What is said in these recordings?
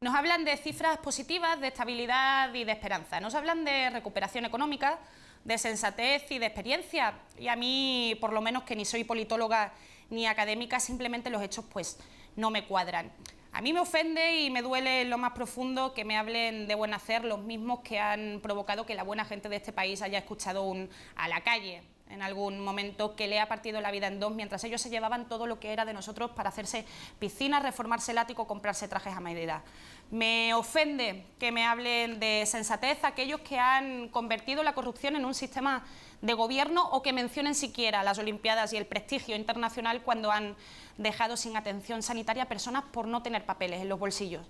Nos hablan de cifras positivas, de estabilidad y de esperanza. Nos hablan de recuperación económica, de sensatez y de experiencia. Y a mí, por lo menos que ni soy politóloga ni académica, simplemente los hechos pues no me cuadran. A mí me ofende y me duele en lo más profundo que me hablen de buen hacer los mismos que han provocado que la buena gente de este país haya escuchado un "a la calle" en algún momento, que le ha partido la vida en dos mientras ellos se llevaban todo lo que era de nosotros para hacerse piscinas, reformarse el ático, comprarse trajes a medida. Me ofende que me hablen de sensatez aquellos que han convertido la corrupción en un sistema de gobierno o que mencionen siquiera las Olimpiadas y el prestigio internacional cuando han dejado sin atención sanitaria a personas por no tener papeles en los bolsillos.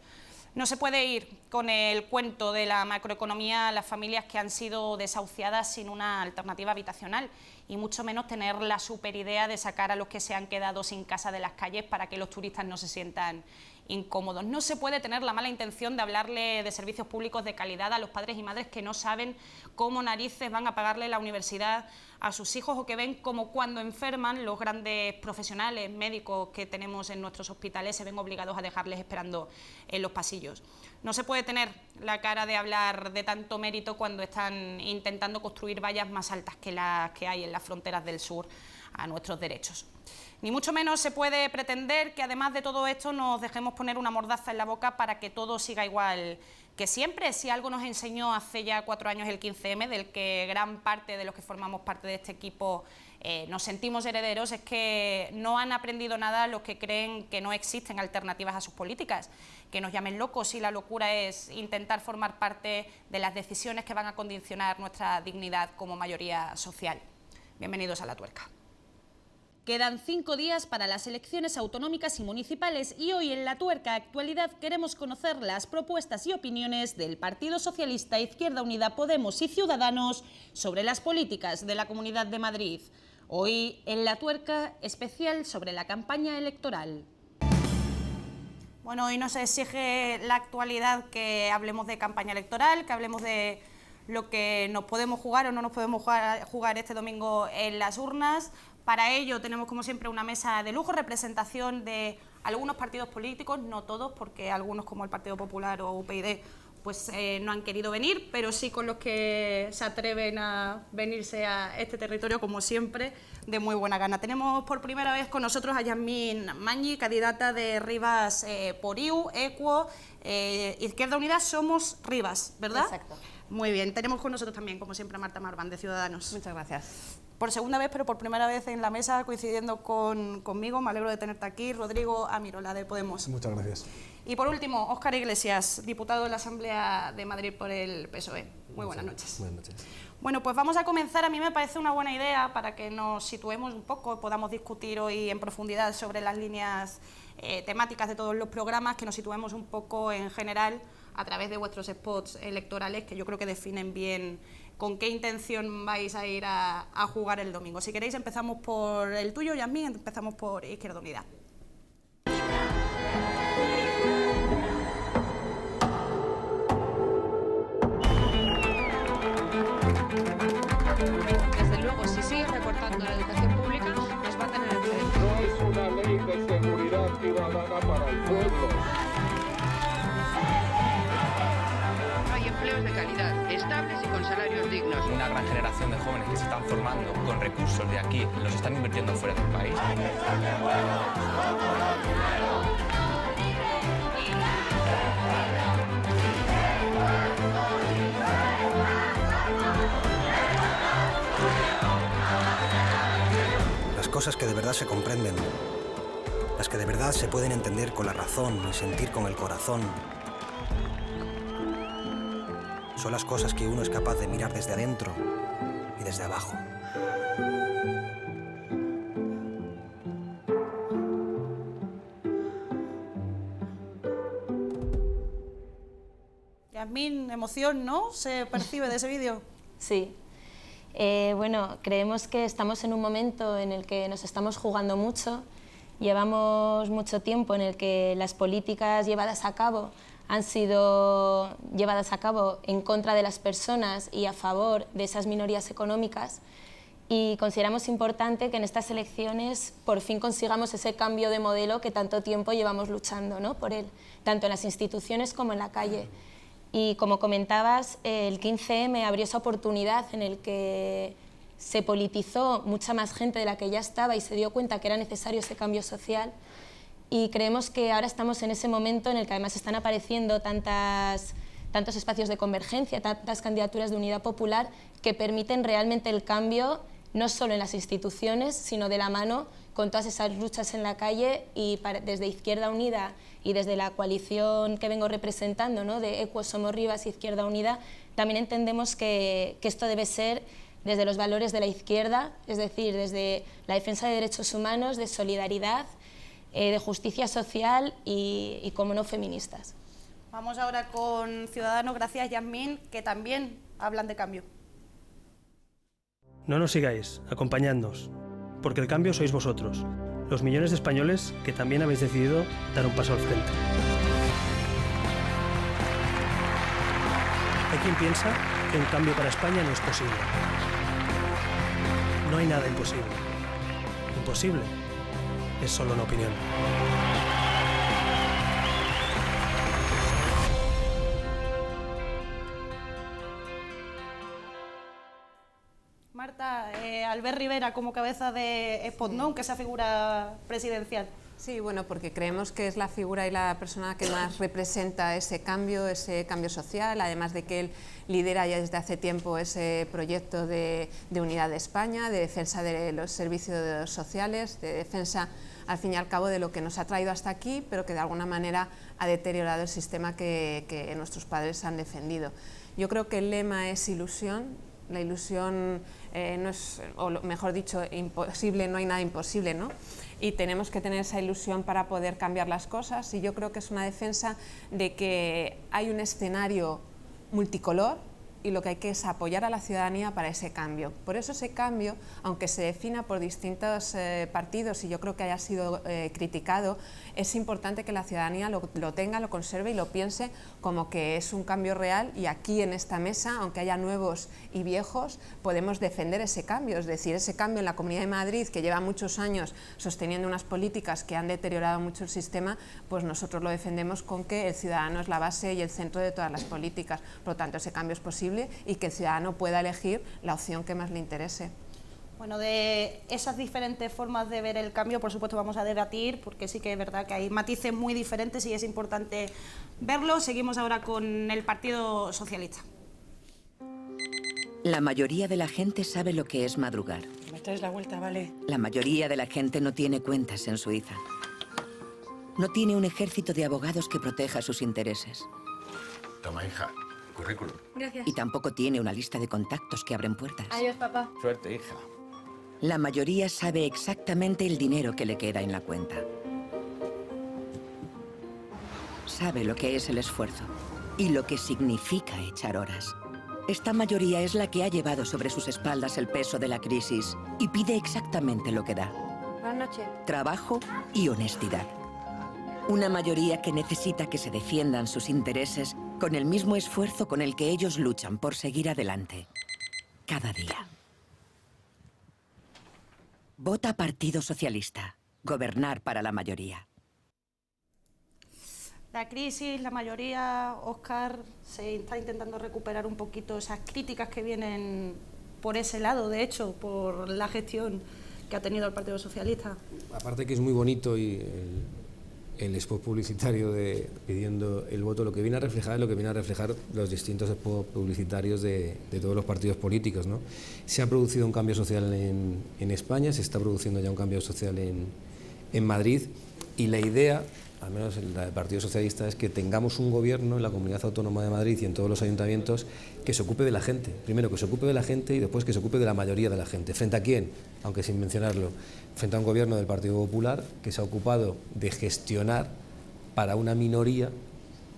No se puede ir con el cuento de la macroeconomía a las familias que han sido desahuciadas sin una alternativa habitacional y mucho menos tener la superidea de sacar a los que se han quedado sin casa de las calles para que los turistas no se sientan incómodos. No se puede tener la mala intención de hablarle de servicios públicos de calidad a los padres y madres que no saben cómo narices van a pagarle la universidad a sus hijos o que ven como cuando enferman los grandes profesionales médicos que tenemos en nuestros hospitales se ven obligados a dejarles esperando en los pasillos. No se puede tener la cara de hablar de tanto mérito cuando están intentando construir vallas más altas que las que hay en las fronteras del sur a nuestros derechos. Ni mucho menos se puede pretender que además de todo esto nos dejemos poner una mordaza en la boca para que todo siga igual que siempre. Si algo nos enseñó hace ya 4 años el 15M, del que gran parte de los que formamos parte de este equipo nos sentimos herederos, es que no han aprendido nada los que creen que no existen alternativas a sus políticas, que nos llamen locos si la locura es intentar formar parte de las decisiones que van a condicionar nuestra dignidad como mayoría social. Bienvenidos a La Tuerca. Quedan 5 días para las elecciones autonómicas y municipales y hoy en La Tuerca Actualidad queremos conocer las propuestas y opiniones del Partido Socialista, Izquierda Unida, Podemos y Ciudadanos sobre las políticas de la Comunidad de Madrid. Hoy en La Tuerca, especial sobre la campaña electoral. Bueno, hoy nos exige la actualidad que hablemos de campaña electoral, que hablemos de lo que nos podemos jugar o no nos podemos jugar este domingo en las urnas. Para ello tenemos, como siempre, una mesa de lujo, representación de algunos partidos políticos, no todos, porque algunos, como el Partido Popular o UPyD, pues no han querido venir, pero sí con los que se atreven a venirse a este territorio, como siempre, de muy buena gana. Tenemos por primera vez con nosotros a Yasmín Mañi, candidata de Rivas por IU, Equo, Izquierda Unida, Somos Rivas, ¿verdad? Exacto. Muy bien, tenemos con nosotros también, como siempre, a Marta Marván, de Ciudadanos. Muchas gracias. Por segunda vez, pero por primera vez en la mesa, coincidiendo conmigo, me alegro de tenerte aquí, Rodrigo Amirola, de Podemos. Muchas gracias. Y por último, Óscar Iglesias, diputado de la Asamblea de Madrid por el PSOE. Muy buenas noches. Buenas noches. Bueno, pues vamos a comenzar. A mí me parece una buena idea para que nos situemos un poco, podamos discutir hoy en profundidad sobre las líneas temáticas de todos los programas, que nos situemos un poco en general a través de vuestros spots electorales, que yo creo que definen bien con qué intención vais a ir a jugar el domingo. Si queréis, empezamos por el tuyo, Yasmín, empezamos por Izquierda Unida. Desde luego, si sigue recortando la educación pública, nos va a tener enfrente. No es una ley de seguridad ciudadana para el pueblo. No hay empleos de calidad, estables y con salarios dignos. Una gran generación de jóvenes que se están formando con recursos de aquí, los están invirtiendo fuera del país. Las cosas que de verdad se comprenden, las que de verdad se pueden entender con la razón y sentir con el corazón, son las cosas que uno es capaz de mirar desde adentro y desde abajo. Yasmín, emoción, ¿no? ¿Se percibe de ese vídeo? Sí. Bueno, creemos que estamos en un momento en el que nos estamos jugando mucho. Llevamos mucho tiempo en el que las políticas llevadas a cabo han sido llevadas a cabo en contra de las personas y a favor de esas minorías económicas. y consideramos importante que en estas elecciones por fin consigamos ese cambio de modelo que tanto tiempo llevamos luchando, ¿no?, por él, tanto en las instituciones como en la calle. Y como comentabas, el 15M abrió esa oportunidad en el que se politizó mucha más gente de la que ya estaba y se dio cuenta que era necesario ese cambio social, y creemos que ahora estamos en ese momento en el que además están apareciendo tantos espacios de convergencia, tantas candidaturas de unidad popular que permiten realmente el cambio, no solo en las instituciones, sino de la mano con todas esas luchas en la calle, y desde Izquierda Unida y desde la coalición que vengo representando, ¿no?, de Equo, Somos Rivas y Izquierda Unida, también entendemos que esto debe ser desde los valores de la izquierda, es decir, desde la defensa de derechos humanos, de solidaridad, de justicia social y como no, feministas. Vamos ahora con Ciudadanos. Gracias, Yasmín, que también hablan de cambio. No nos sigáis, acompañadnos, porque el cambio sois vosotros, los millones de españoles que también habéis decidido dar un paso al frente. Hay quien piensa que un cambio para España no es posible. No hay nada imposible. Imposible es solo una opinión. Marta, Albert Rivera como cabeza de Espot, ¿no?, aunque sea figura presidencial. Sí, bueno, porque creemos que es la figura y la persona que más representa ese cambio social, además de que él lidera ya desde hace tiempo ese proyecto de unidad de España, de defensa de los servicios sociales, de defensa, al fin y al cabo, de lo que nos ha traído hasta aquí, pero que de alguna manera ha deteriorado el sistema que nuestros padres han defendido. Yo creo que el lema es ilusión. La ilusión no es, o mejor dicho, imposible, no hay nada imposible, ¿no? Y tenemos que tener esa ilusión para poder cambiar las cosas, y yo creo que es una defensa de que hay un escenario multicolor y lo que hay que es apoyar a la ciudadanía para ese cambio. Por eso ese cambio, aunque se defina por distintos partidos y yo creo que haya sido criticado, es importante que la ciudadanía lo tenga, lo conserve y lo piense como que es un cambio real, y aquí en esta mesa, aunque haya nuevos y viejos, podemos defender ese cambio, es decir, ese cambio en la Comunidad de Madrid, que lleva muchos años sosteniendo unas políticas que han deteriorado mucho el sistema, pues nosotros lo defendemos con que el ciudadano es la base y el centro de todas las políticas. Por lo tanto, ese cambio es posible y que el ciudadano pueda elegir la opción que más le interese. Bueno, de esas diferentes formas de ver el cambio, por supuesto, vamos a debatir, porque sí que es verdad que hay matices muy diferentes y es importante verlo. Seguimos ahora con el Partido Socialista. La mayoría de la gente sabe lo que es madrugar. Me traes la vuelta, vale. La mayoría de la gente no tiene cuentas en Suiza. No tiene un ejército de abogados que proteja sus intereses. Toma, hija, currículum. Gracias. Y tampoco tiene una lista de contactos que abren puertas. Adiós, papá. Suerte, hija. La mayoría sabe exactamente el dinero que le queda en la cuenta. Sabe lo que es el esfuerzo y lo que significa echar horas. Esta mayoría es la que ha llevado sobre sus espaldas el peso de la crisis y pide exactamente lo que da. Buenas noches. Trabajo y honestidad. Una mayoría que necesita que se defiendan sus intereses con el mismo esfuerzo con el que ellos luchan por seguir adelante. Cada día. Vota Partido Socialista. Gobernar para la mayoría. La crisis, la mayoría, Óscar, se está intentando recuperar un poquito esas críticas que vienen por ese lado, de hecho, por la gestión que ha tenido el Partido Socialista. Aparte que es muy bonito y el spot publicitario pidiendo el voto, lo que viene a reflejar es lo que viene a reflejar los distintos spots publicitarios de todos los partidos políticos, ¿no? Se ha producido un cambio social en España, se está produciendo ya un cambio social en Madrid, y la idea, al menos la del Partido Socialista, es que tengamos un gobierno en la Comunidad Autónoma de Madrid y en todos los ayuntamientos que se ocupe de la gente. Primero que se ocupe de la gente y después que se ocupe de la mayoría de la gente. ¿Frente a quién? Aunque sin mencionarlo, frente a un gobierno del Partido Popular que se ha ocupado de gestionar para una minoría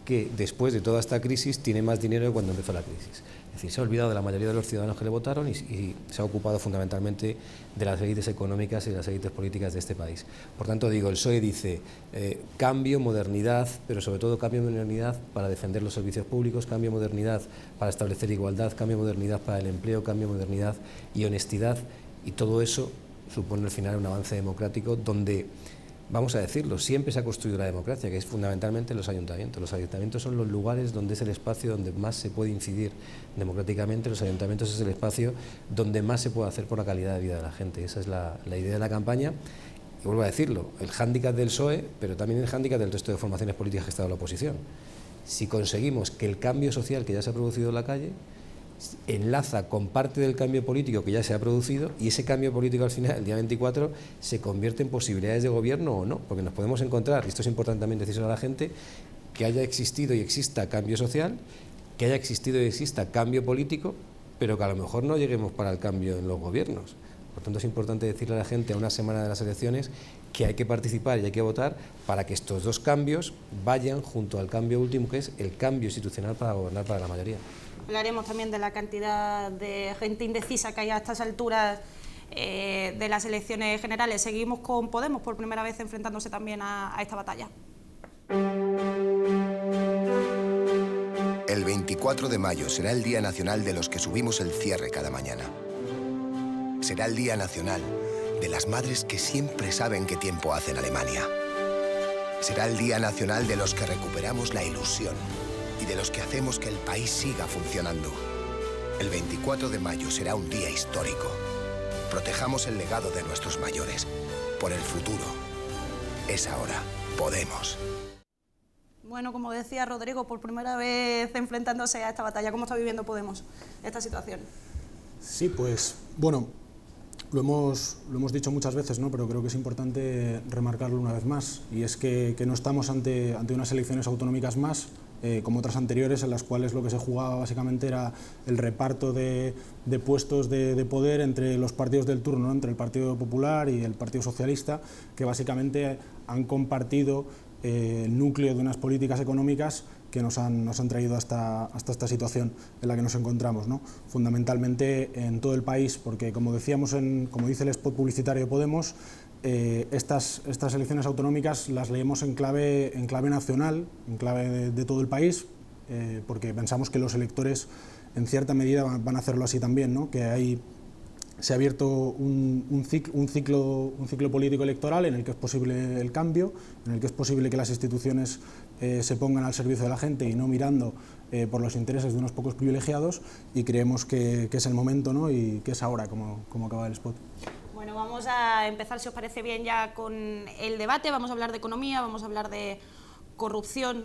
que después de toda esta crisis tiene más dinero que cuando empezó la crisis. Es decir, se ha olvidado de la mayoría de los ciudadanos que le votaron y se ha ocupado fundamentalmente de las élites económicas y de las élites políticas de este país. Por tanto, digo, el PSOE dice cambio, modernidad, pero sobre todo cambio, modernidad para defender los servicios públicos, cambio, modernidad para establecer igualdad, cambio, modernidad para el empleo, cambio, modernidad y honestidad Y todo eso supone al final un avance democrático donde, vamos a decirlo, siempre se ha construido la democracia, que es fundamentalmente los ayuntamientos. Los ayuntamientos son los lugares donde es el espacio donde más se puede incidir democráticamente. Los ayuntamientos es el espacio donde más se puede hacer por la calidad de vida de la gente. Esa es la idea de la campaña. Y vuelvo a decirlo, el hándicap del PSOE, pero también el hándicap del resto de formaciones políticas que están en la oposición. Si conseguimos que el cambio social que ya se ha producido en la calle enlaza con parte del cambio político que ya se ha producido, y ese cambio político al final, el día 24, se convierte en posibilidades de gobierno o no, porque nos podemos encontrar, y esto es importante también decírselo a la gente, que haya existido y exista cambio social, que haya existido y exista cambio político, pero que a lo mejor no lleguemos para el cambio en los gobiernos. Por tanto, es importante decirle a la gente a una semana de las elecciones que hay que participar y hay que votar para que estos dos cambios vayan junto al cambio último, que es el cambio institucional para gobernar para la mayoría. Hablaremos también de la cantidad de gente indecisa que hay a estas alturas de las elecciones generales. Seguimos con Podemos, por primera vez enfrentándose también a esta batalla. El 24 de mayo será el Día Nacional de los que subimos el cierre cada mañana. Será el Día Nacional de las madres que siempre saben qué tiempo hace en Alemania. Será el Día Nacional de los que recuperamos la ilusión y de los que hacemos que el país siga funcionando. El 24 de mayo será un día histórico. Protejamos el legado de nuestros mayores. Por el futuro. Es ahora. Podemos. Bueno, como decía Rodrigo, por primera vez enfrentándose a esta batalla, ¿cómo está viviendo Podemos esta situación? Sí, pues, bueno, lo hemos dicho muchas veces, ¿no? Pero creo que es importante remarcarlo una vez más, y es que no estamos ante unas elecciones autonómicas más, como otras anteriores, en las cuales lo que se jugaba básicamente era el reparto de puestos de poder entre los partidos del turno, ¿no? Entre el Partido Popular y el Partido Socialista, que básicamente han compartido el núcleo de unas políticas económicas que nos han traído hasta esta situación en la que nos encontramos, ¿no? Fundamentalmente en todo el país, porque como decíamos, como dice el spot publicitario de Podemos, estas elecciones autonómicas las leemos en clave nacional, en clave de todo el país, porque pensamos que los electores en cierta medida van a hacerlo así también, ¿no? Que se ha abierto un ciclo político electoral en el que es posible el cambio, en el que es posible que las instituciones se pongan al servicio de la gente y no mirando por los intereses de unos pocos privilegiados, y creemos que es el momento, ¿no? Y que es ahora, como acaba el spot. Bueno, vamos a empezar, si os parece bien, ya con el debate. Vamos a hablar de economía, vamos a hablar de corrupción,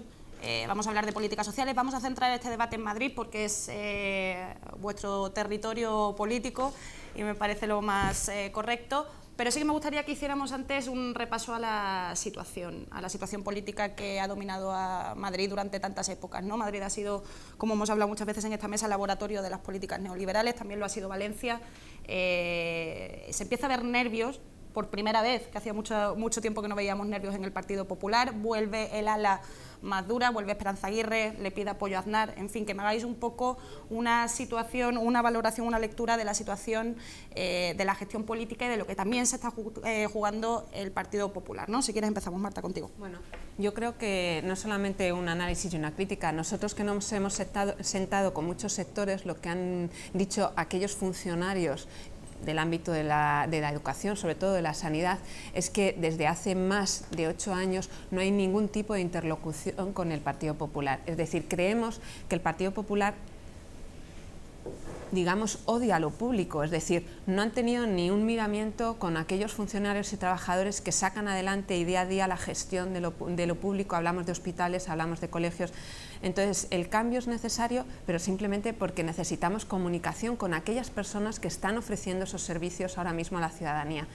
vamos a hablar de políticas sociales. Vamos a centrar este debate en Madrid porque es vuestro territorio político y me parece lo más correcto. Pero sí que me gustaría que hiciéramos antes un repaso a la situación política que ha dominado a Madrid durante tantas épocas, ¿no? Madrid ha sido, como hemos hablado muchas veces en esta mesa, laboratorio de las políticas neoliberales, también lo ha sido Valencia. Se empieza a ver nervios, por primera vez, que hacía mucho tiempo que no veíamos nervios en el Partido Popular. Vuelve el ala más dura, vuelve Esperanza Aguirre, le pide apoyo a Aznar. En fin, que me hagáis un poco una situación, una valoración, una lectura de la situación de la gestión política y de lo que también se está jugando el Partido Popular, ¿no? Si quieres empezamos, Marta, contigo. Bueno, yo creo que no solamente un análisis y una crítica. Nosotros que nos hemos sentado con muchos sectores, lo que han dicho aquellos funcionarios del ámbito de la educación, sobre todo de la sanidad, es que desde hace más de 8 años no hay ningún tipo de interlocución con el Partido Popular. Es decir, creemos que el Partido Popular, digamos, odia lo público, es decir, no han tenido ni un miramiento con aquellos funcionarios y trabajadores que sacan adelante día a día la gestión de lo público. Hablamos de hospitales, hablamos de colegios. Entonces, el cambio es necesario, pero simplemente porque necesitamos comunicación con aquellas personas que están ofreciendo esos servicios ahora mismo a la ciudadanía.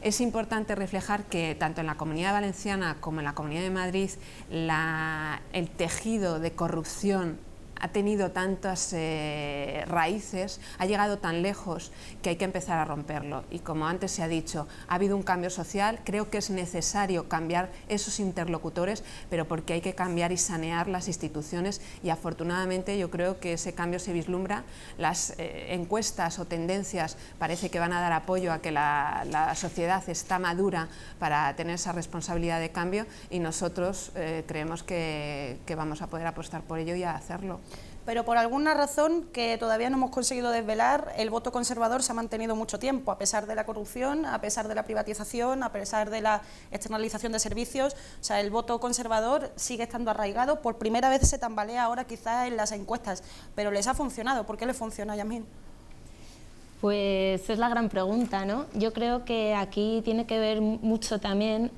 Es importante reflejar que tanto en la Comunidad Valenciana como en la Comunidad de Madrid el tejido de corrupción ha tenido tantas raíces, ha llegado tan lejos que hay que empezar a romperlo. Y como antes se ha dicho, ha habido un cambio social, creo que es necesario cambiar esos interlocutores, pero porque hay que cambiar y sanear las instituciones, y afortunadamente yo creo que ese cambio se vislumbra. Las encuestas o tendencias parece que van a dar apoyo a que la sociedad está madura para tener esa responsabilidad de cambio, y nosotros creemos que vamos a poder apostar por ello y a hacerlo. Pero por alguna razón que todavía no hemos conseguido desvelar, el voto conservador se ha mantenido mucho tiempo, a pesar de la corrupción, a pesar de la privatización, a pesar de la externalización de servicios. O sea, el voto conservador sigue estando arraigado. Por primera vez se tambalea ahora quizás en las encuestas, pero les ha funcionado. ¿Por qué les funciona, Yasmín? Pues es la gran pregunta, ¿no? Yo creo que aquí tiene que ver mucho también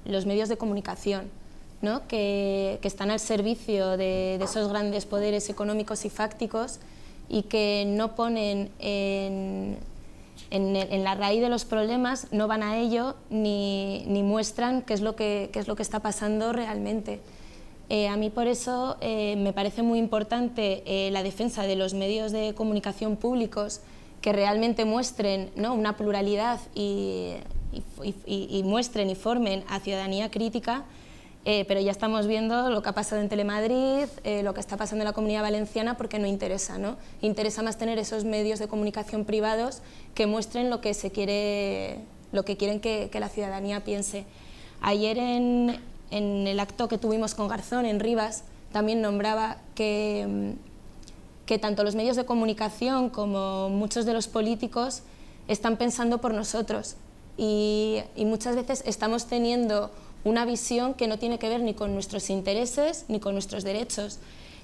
los medios de comunicación, ¿no? que están al servicio de esos grandes poderes económicos y fácticos y que no ponen en la raíz de los problemas, no van a ello ni muestran qué es lo que está pasando realmente. A mí por eso me parece muy importante la defensa de los medios de comunicación públicos que realmente muestren, ¿no? una pluralidad y muestren y formen a ciudadanía crítica, pero ya estamos viendo lo que ha pasado en Telemadrid, lo que está pasando en la Comunidad Valenciana, porque no interesa, ¿no? Interesa más tener esos medios de comunicación privados que muestren lo que quieren que la ciudadanía piense. Ayer en el acto que tuvimos con Garzón en Rivas también nombraba que tanto los medios de comunicación como muchos de los políticos están pensando por nosotros y muchas veces estamos teniendo una visión que no tiene que ver ni con nuestros intereses ni con nuestros derechos.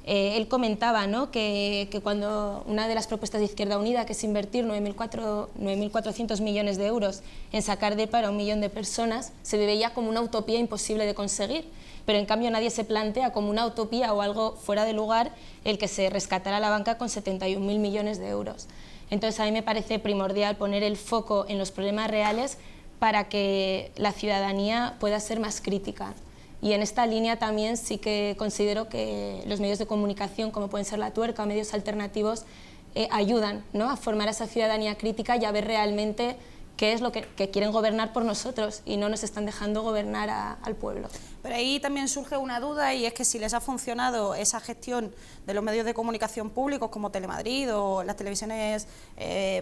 Él comentaba, ¿no? que cuando una de las propuestas de Izquierda Unida, que es invertir 9.400 millones de euros en sacar de paro a 1 millón de personas, se veía como una utopía imposible de conseguir, pero en cambio nadie se plantea como una utopía o algo fuera de lugar el que se rescatara la banca con 71.000 millones de euros. Entonces a mí me parece primordial poner el foco en los problemas reales para que la ciudadanía pueda ser más crítica. Y en esta línea también sí que considero que los medios de comunicación, como pueden ser La Tuerca o medios alternativos, ayudan, ¿no? a formar a esa ciudadanía crítica y a ver realmente qué es lo que quieren gobernar por nosotros y no nos están dejando gobernar al pueblo. Pero ahí también surge una duda, y es que si les ha funcionado esa gestión de los medios de comunicación públicos como Telemadrid o las televisiones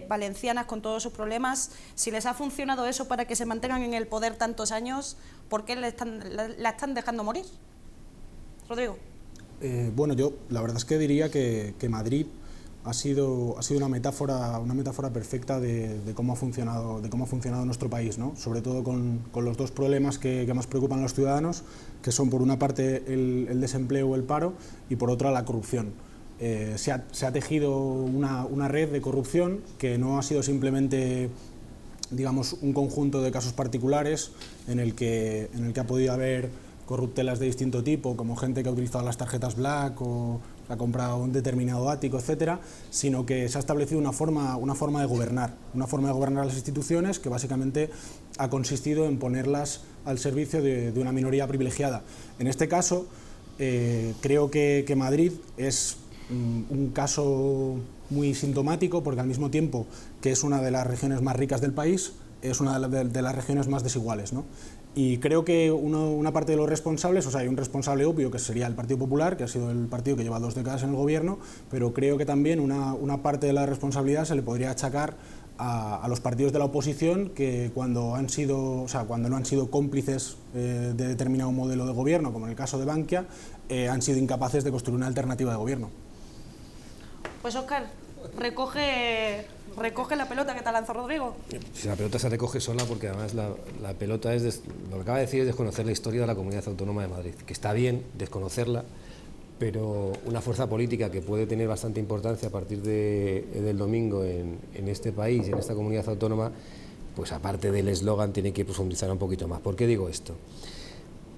valencianas con todos sus problemas, si les ha funcionado eso para que se mantengan en el poder tantos años, ¿por qué la están dejando morir? Rodrigo. Bueno, yo la verdad es que diría que Madrid ha sido una metáfora perfecta de cómo ha funcionado nuestro país, ¿no? Sobre todo con los dos problemas que más preocupan a los ciudadanos, que son por una parte el desempleo o el paro y por otra la corrupción. Se ha tejido una red de corrupción que no ha sido simplemente, digamos, un conjunto de casos particulares en el que ha podido haber corruptelas de distinto tipo, como gente que ha utilizado las tarjetas Black o ha comprado un determinado ático, etcétera, sino que se ha establecido una forma de gobernar las instituciones que básicamente ha consistido en ponerlas al servicio de una minoría privilegiada. En este caso, creo que Madrid es un caso muy sintomático, porque al mismo tiempo que es una de las regiones más ricas del país, es una de las regiones más desiguales, ¿no? Y creo que una parte de los responsables, o sea, hay un responsable obvio que sería el Partido Popular, que ha sido el partido que lleva 2 décadas en el gobierno, pero creo que también una parte de la responsabilidad se le podría achacar a los partidos de la oposición, que cuando no han sido cómplices de determinado modelo de gobierno, como en el caso de Bankia, han sido incapaces de construir una alternativa de gobierno. Pues Óscar, recoge la pelota que te lanzó Rodrigo. Si la pelota se recoge sola, porque además la pelota lo que acaba de decir es desconocer la historia de la Comunidad Autónoma de Madrid, que está bien desconocerla, pero una fuerza política que puede tener bastante importancia a partir del domingo en este país y en esta comunidad autónoma, pues aparte del eslogan tiene que profundizar un poquito más. ¿Por qué digo esto?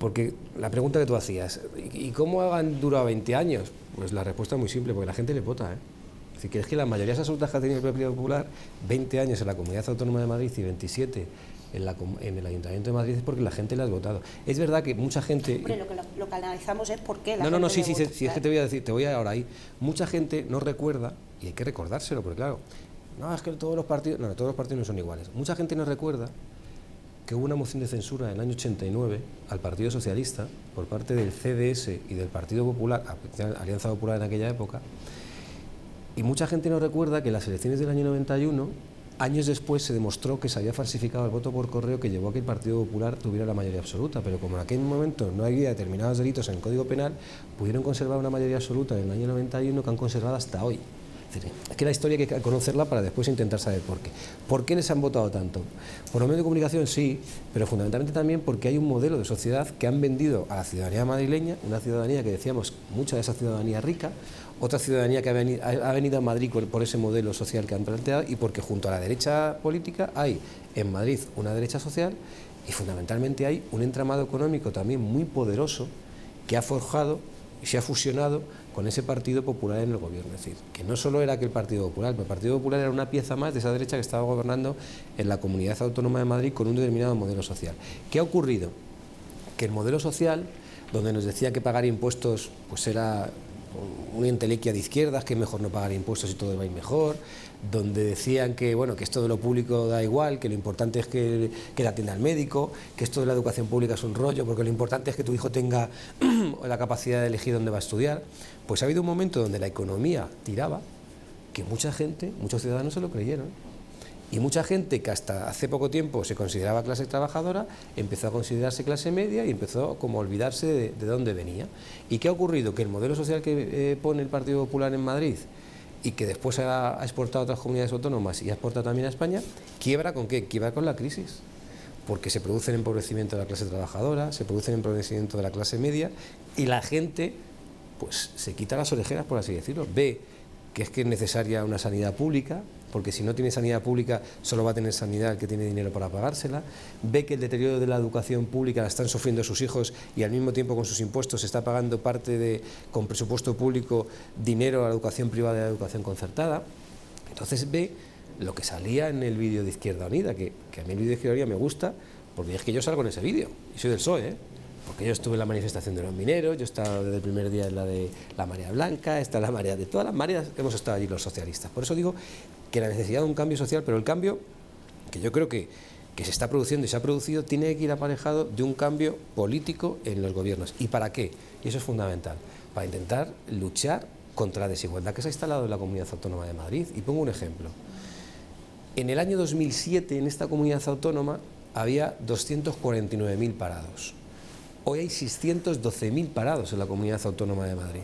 Porque la pregunta que tú hacías, ¿y cómo han durado 20 años? Pues la respuesta es muy simple, porque la gente le vota, ¿eh? Si quieres que las mayorías absolutas que ha tenido el Partido Popular, 20 años en la Comunidad Autónoma de Madrid y 27 en el Ayuntamiento de Madrid, es porque la gente le ha votado. Es verdad que mucha gente... Hombre, lo que analizamos es por qué la gente sí, es que te voy a decir, te voy a ir ahora ahí. Mucha gente no recuerda, y hay que recordárselo, porque claro, no, es que todos los partidos no son iguales. Mucha gente no recuerda que hubo una moción de censura en el año 89 al Partido Socialista por parte del CDS y del Partido Popular, Alianza Popular en aquella época, y mucha gente no recuerda que en las elecciones del año 91 años después se demostró que se había falsificado el voto por correo que llevó a que el Partido Popular tuviera la mayoría absoluta, pero como en aquel momento no había determinados delitos en el Código Penal, pudieron conservar una mayoría absoluta en el año 91 que han conservado hasta hoy. Es que la historia hay que conocerla para después intentar saber por qué. ¿Por qué les han votado tanto? Por los medios de comunicación sí, pero fundamentalmente también porque hay un modelo de sociedad que han vendido a la ciudadanía madrileña, una ciudadanía que decíamos, mucha de esa ciudadanía rica, otra ciudadanía que ha venido a Madrid por ese modelo social que han planteado y porque junto a la derecha política hay en Madrid una derecha social y fundamentalmente hay un entramado económico también muy poderoso que ha forjado y se ha fusionado con ese Partido Popular en el gobierno. Es decir, que no solo era aquel Partido Popular, pero el Partido Popular era una pieza más de esa derecha que estaba gobernando en la Comunidad Autónoma de Madrid con un determinado modelo social. ¿Qué ha ocurrido? Que el modelo social, donde nos decía que pagar impuestos pues era una entelequia de izquierdas, que es mejor no pagar impuestos y todo va a ir mejor, donde decían que bueno, que esto de lo público da igual, que lo importante es que la atienda al médico, que esto de la educación pública es un rollo, porque lo importante es que tu hijo tenga la capacidad de elegir dónde va a estudiar. Pues ha habido un momento donde la economía tiraba, que mucha gente, muchos ciudadanos se lo creyeron. Y mucha gente que hasta hace poco tiempo se consideraba clase trabajadora, empezó a considerarse clase media y empezó como a olvidarse de dónde venía. ¿Y qué ha ocurrido? Que el modelo social que pone el Partido Popular en Madrid y que después ha exportado a otras comunidades autónomas y ha exportado también a España, ¿quiebra con qué? Quiebra con la crisis. Porque se produce el empobrecimiento de la clase trabajadora, se produce el empobrecimiento de la clase media y la gente pues se quita las orejeras, por así decirlo, ve que es necesaria una sanidad pública, porque si no tiene sanidad pública solo va a tener sanidad el que tiene dinero para pagársela, ve que el deterioro de la educación pública la están sufriendo sus hijos y al mismo tiempo con sus impuestos se está pagando con presupuesto público dinero a la educación privada y a la educación concertada. Entonces ve lo que salía en el vídeo de Izquierda Unida, que a mí el vídeo de Izquierda Unida me gusta porque es que yo salgo en ese vídeo y soy del PSOE, porque yo estuve en la manifestación de los mineros, yo he estado desde el primer día en la de la marea blanca, está la marea de todas las mareas, hemos estado allí los socialistas. Por eso digo que la necesidad de un cambio social, pero el cambio que yo creo que se está produciendo y se ha producido, tiene que ir aparejado de un cambio político en los gobiernos. ¿Y para qué? Y eso es fundamental, para intentar luchar contra la desigualdad que se ha instalado en la Comunidad Autónoma de Madrid. Y pongo un ejemplo. En el año 2007, en esta comunidad autónoma, había 249.000 parados. Hoy hay 612.000 parados en la Comunidad Autónoma de Madrid.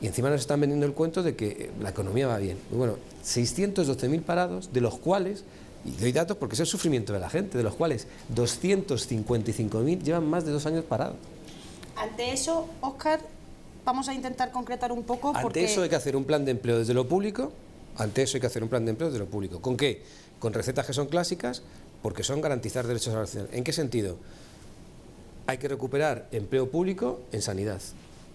Y encima nos están vendiendo el cuento de que la economía va bien. Y bueno, 612.000 parados, de los cuales, y doy datos porque es el sufrimiento de la gente, de los cuales 255.000 llevan más de 2 años parados. Ante eso, Óscar, vamos a intentar concretar un poco porque... Ante eso hay que hacer un plan de empleo desde lo público, ¿Con qué? Con recetas que son clásicas, porque son garantizar derechos a la nación. ¿En qué sentido? Hay que recuperar empleo público en sanidad,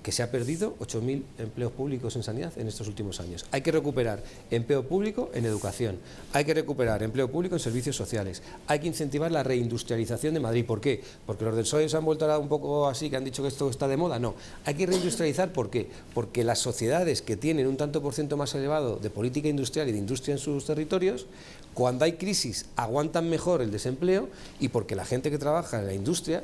que se ha perdido 8.000 empleos públicos en sanidad en estos últimos años. Hay que recuperar empleo público en educación, hay que recuperar empleo público en servicios sociales, hay que incentivar la reindustrialización de Madrid. ¿Por qué? Porque los del PSOE se han vuelto ahora un poco así, que han dicho que esto está de moda. No, hay que reindustrializar. ¿Por qué? Porque las sociedades que tienen un tanto por ciento más elevado de política industrial y de industria en sus territorios, cuando hay crisis aguantan mejor el desempleo, y porque la gente que trabaja en la industria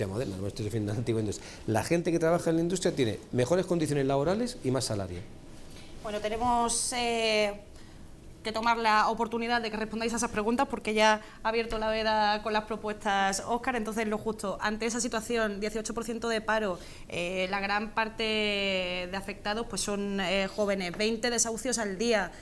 moderna, no estoy defendiendo la antigua industria, la gente que trabaja en la industria tiene mejores condiciones laborales y más salario. Bueno, tenemos que tomar la oportunidad de que respondáis a esas preguntas porque ya ha abierto la veda con las propuestas Óscar. Entonces, lo justo, ante esa situación, 18% de paro, la gran parte de afectados pues son jóvenes, 20 desahucios al día,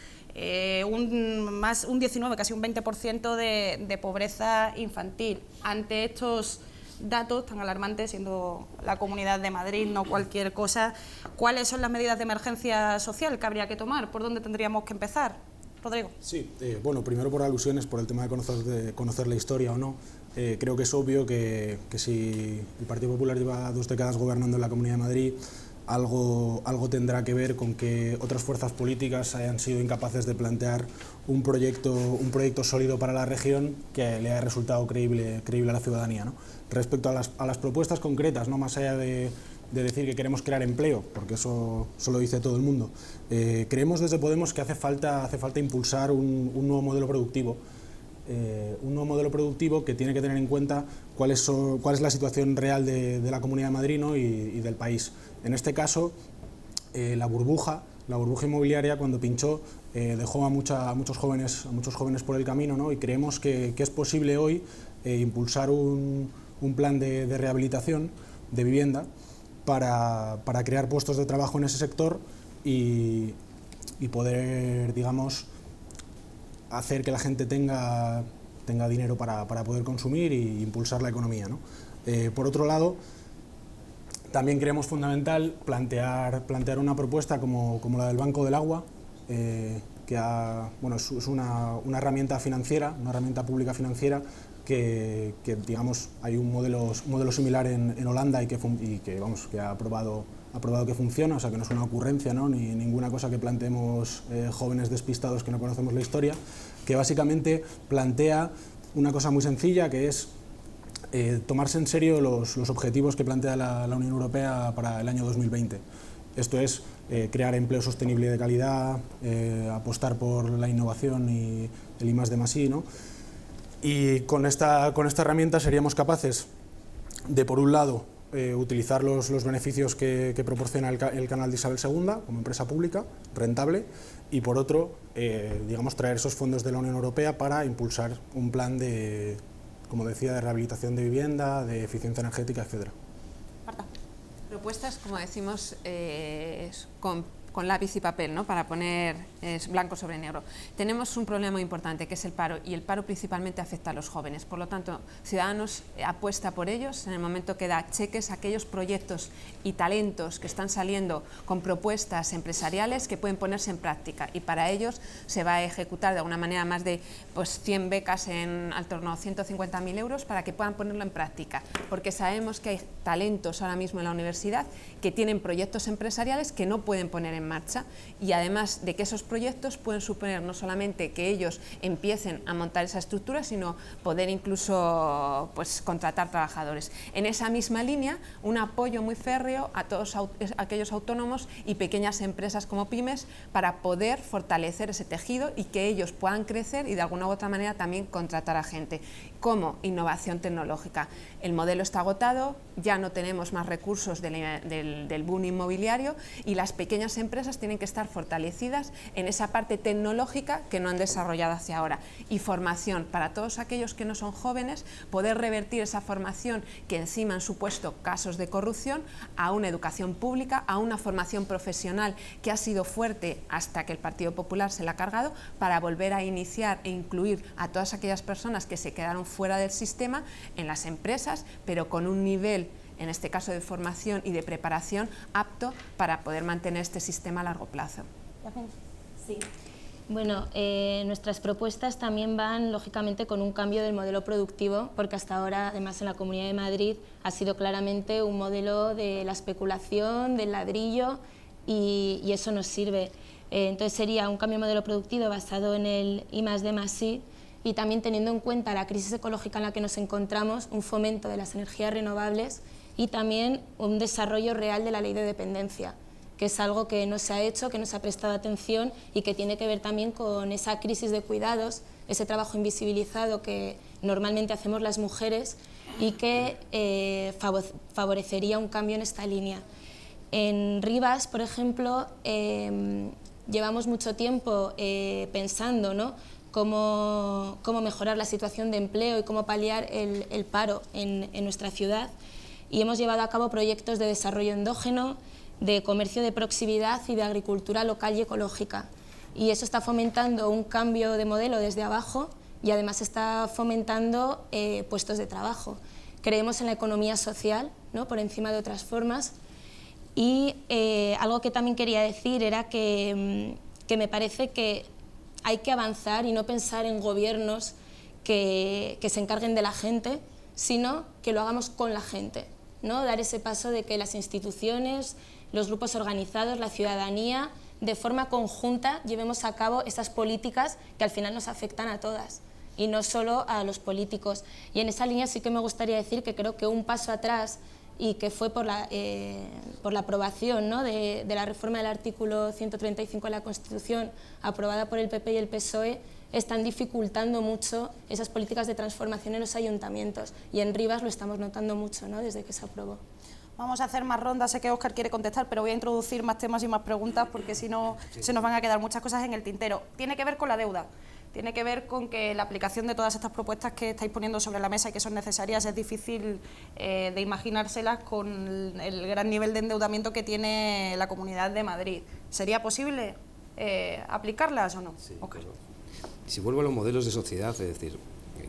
un 19, casi un 20% de pobreza infantil. Ante estos datos tan alarmantes, siendo la Comunidad de Madrid, no cualquier cosa, ¿cuáles son las medidas de emergencia social que habría que tomar? ¿Por dónde tendríamos que empezar? Rodrigo. Sí, bueno, primero por alusiones, por el tema de conocer la historia o no. Creo que es obvio que si el Partido Popular lleva 2 décadas gobernando en la Comunidad de Madrid, algo tendrá que ver con que otras fuerzas políticas hayan sido incapaces de plantear un proyecto sólido para la región que le haya resultado creíble a la ciudadanía, ¿no? Respecto a las propuestas concretas, ¿no? Más allá de decir que queremos crear empleo, porque eso lo dice todo el mundo, creemos desde Podemos que hace falta impulsar un nuevo modelo productivo. Un nuevo modelo productivo que tiene que tener en cuenta cuál es la situación real de la Comunidad de Madrid, ¿no? y del país. En este caso, la burbuja La burbuja inmobiliaria, cuando pinchó, dejó a muchos jóvenes por el camino, ¿no? Y creemos que es posible hoy impulsar un plan de rehabilitación de vivienda para crear puestos de trabajo en ese sector y poder, digamos, hacer que la gente tenga dinero para poder consumir e impulsar la economía, ¿no? Por otro lado, también creemos fundamental plantear una propuesta como la del Banco del Agua, que es una herramienta financiera, una herramienta pública financiera que digamos, hay un modelo similar en Holanda y que ha probado que funciona, o sea que no es una ocurrencia, ¿no? Ni ninguna cosa que planteemos jóvenes despistados que no conocemos la historia, que básicamente plantea una cosa muy sencilla, que es tomarse en serio los objetivos que plantea la Unión Europea para el año 2020. Esto es crear empleo sostenible y de calidad, apostar por la innovación y el I+D+I, ¿no? Y con esta herramienta seríamos capaces de, por un lado, utilizar los beneficios que proporciona el canal de Isabel II como empresa pública, rentable, y por otro, digamos, traer esos fondos de la Unión Europea para impulsar un plan de, como decía, de rehabilitación de vivienda, de eficiencia energética, etc. Marta. Propuestas, como decimos, con lápiz y papel, ¿no? Para poner blanco sobre negro. Tenemos un problema muy importante, que es el paro, y el paro principalmente afecta a los jóvenes. Por lo tanto, Ciudadanos apuesta por ellos en el momento que da cheques a aquellos proyectos y talentos que están saliendo con propuestas empresariales que pueden ponerse en práctica, y para ellos se va a ejecutar de alguna manera más de 100 becas al torno a 150.000 euros para que puedan ponerlo en práctica, porque sabemos que hay talentos ahora mismo en la universidad que tienen proyectos empresariales que no pueden poner en marcha, y además de que esos proyectos pueden suponer no solamente que ellos empiecen a montar esa estructura, sino poder incluso contratar trabajadores. En esa misma línea, un apoyo muy férreo a todos aquellos autónomos y pequeñas empresas como pymes para poder fortalecer ese tejido y que ellos puedan crecer y de alguna u otra manera también contratar a gente. Como innovación tecnológica. El modelo está agotado, ya no tenemos más recursos del boom inmobiliario, y las pequeñas empresas tienen que estar fortalecidas en esa parte tecnológica que no han desarrollado hacia ahora. Y formación para todos aquellos que no son jóvenes, poder revertir esa formación que encima han supuesto casos de corrupción a una educación pública, a una formación profesional que ha sido fuerte hasta que el Partido Popular se la ha cargado, para volver a iniciar e incluir a todas aquellas personas que se quedaron fuera del sistema en las empresas, pero con un nivel, en este caso de formación y de preparación, apto para poder mantener este sistema a largo plazo. Sí. Bueno, nuestras propuestas también van lógicamente con un cambio del modelo productivo, porque hasta ahora, además en la Comunidad de Madrid, ha sido claramente un modelo de la especulación, del ladrillo, y eso nos sirve. Entonces sería un cambio de modelo productivo basado en el I+D+I, y también teniendo en cuenta la crisis ecológica en la que nos encontramos, un fomento de las energías renovables y también un desarrollo real de la ley de dependencia, que es algo que no se ha hecho, que no se ha prestado atención y que tiene que ver también con esa crisis de cuidados, ese trabajo invisibilizado que normalmente hacemos las mujeres y que favorecería un cambio en esta línea. En Rivas, por ejemplo, llevamos mucho tiempo pensando, ¿no?, cómo mejorar la situación de empleo y cómo paliar el paro en nuestra ciudad, y hemos llevado a cabo proyectos de desarrollo endógeno, de comercio de proximidad y de agricultura local y ecológica, y eso está fomentando un cambio de modelo desde abajo y además está fomentando puestos de trabajo. Creemos en la economía social, ¿no?, por encima de otras formas, y algo que también quería decir era que me parece que hay que avanzar y no pensar en gobiernos que se encarguen de la gente, sino que lo hagamos con la gente, ¿no? Dar ese paso de que las instituciones, los grupos organizados, la ciudadanía, de forma conjunta llevemos a cabo esas políticas que al final nos afectan a todas y no solo a los políticos. Y en esa línea sí que me gustaría decir que creo que un paso atrás, y que fue por la aprobación, ¿no?, de la reforma del artículo 135 de la Constitución, aprobada por el PP y el PSOE, están dificultando mucho esas políticas de transformación en los ayuntamientos, y en Rivas lo estamos notando mucho, ¿no?, desde que se aprobó. Vamos a hacer más rondas, sé que Óscar quiere contestar, pero voy a introducir más temas y más preguntas porque si no se nos van a quedar muchas cosas en el tintero. Tiene que ver con la deuda, tiene que ver con que la aplicación de todas estas propuestas que estáis poniendo sobre la mesa y que son necesarias es difícil de imaginárselas con el gran nivel de endeudamiento que tiene la Comunidad de Madrid. ¿Sería posible aplicarlas o no? Sí, okay. Si vuelvo a los modelos de sociedad, es decir,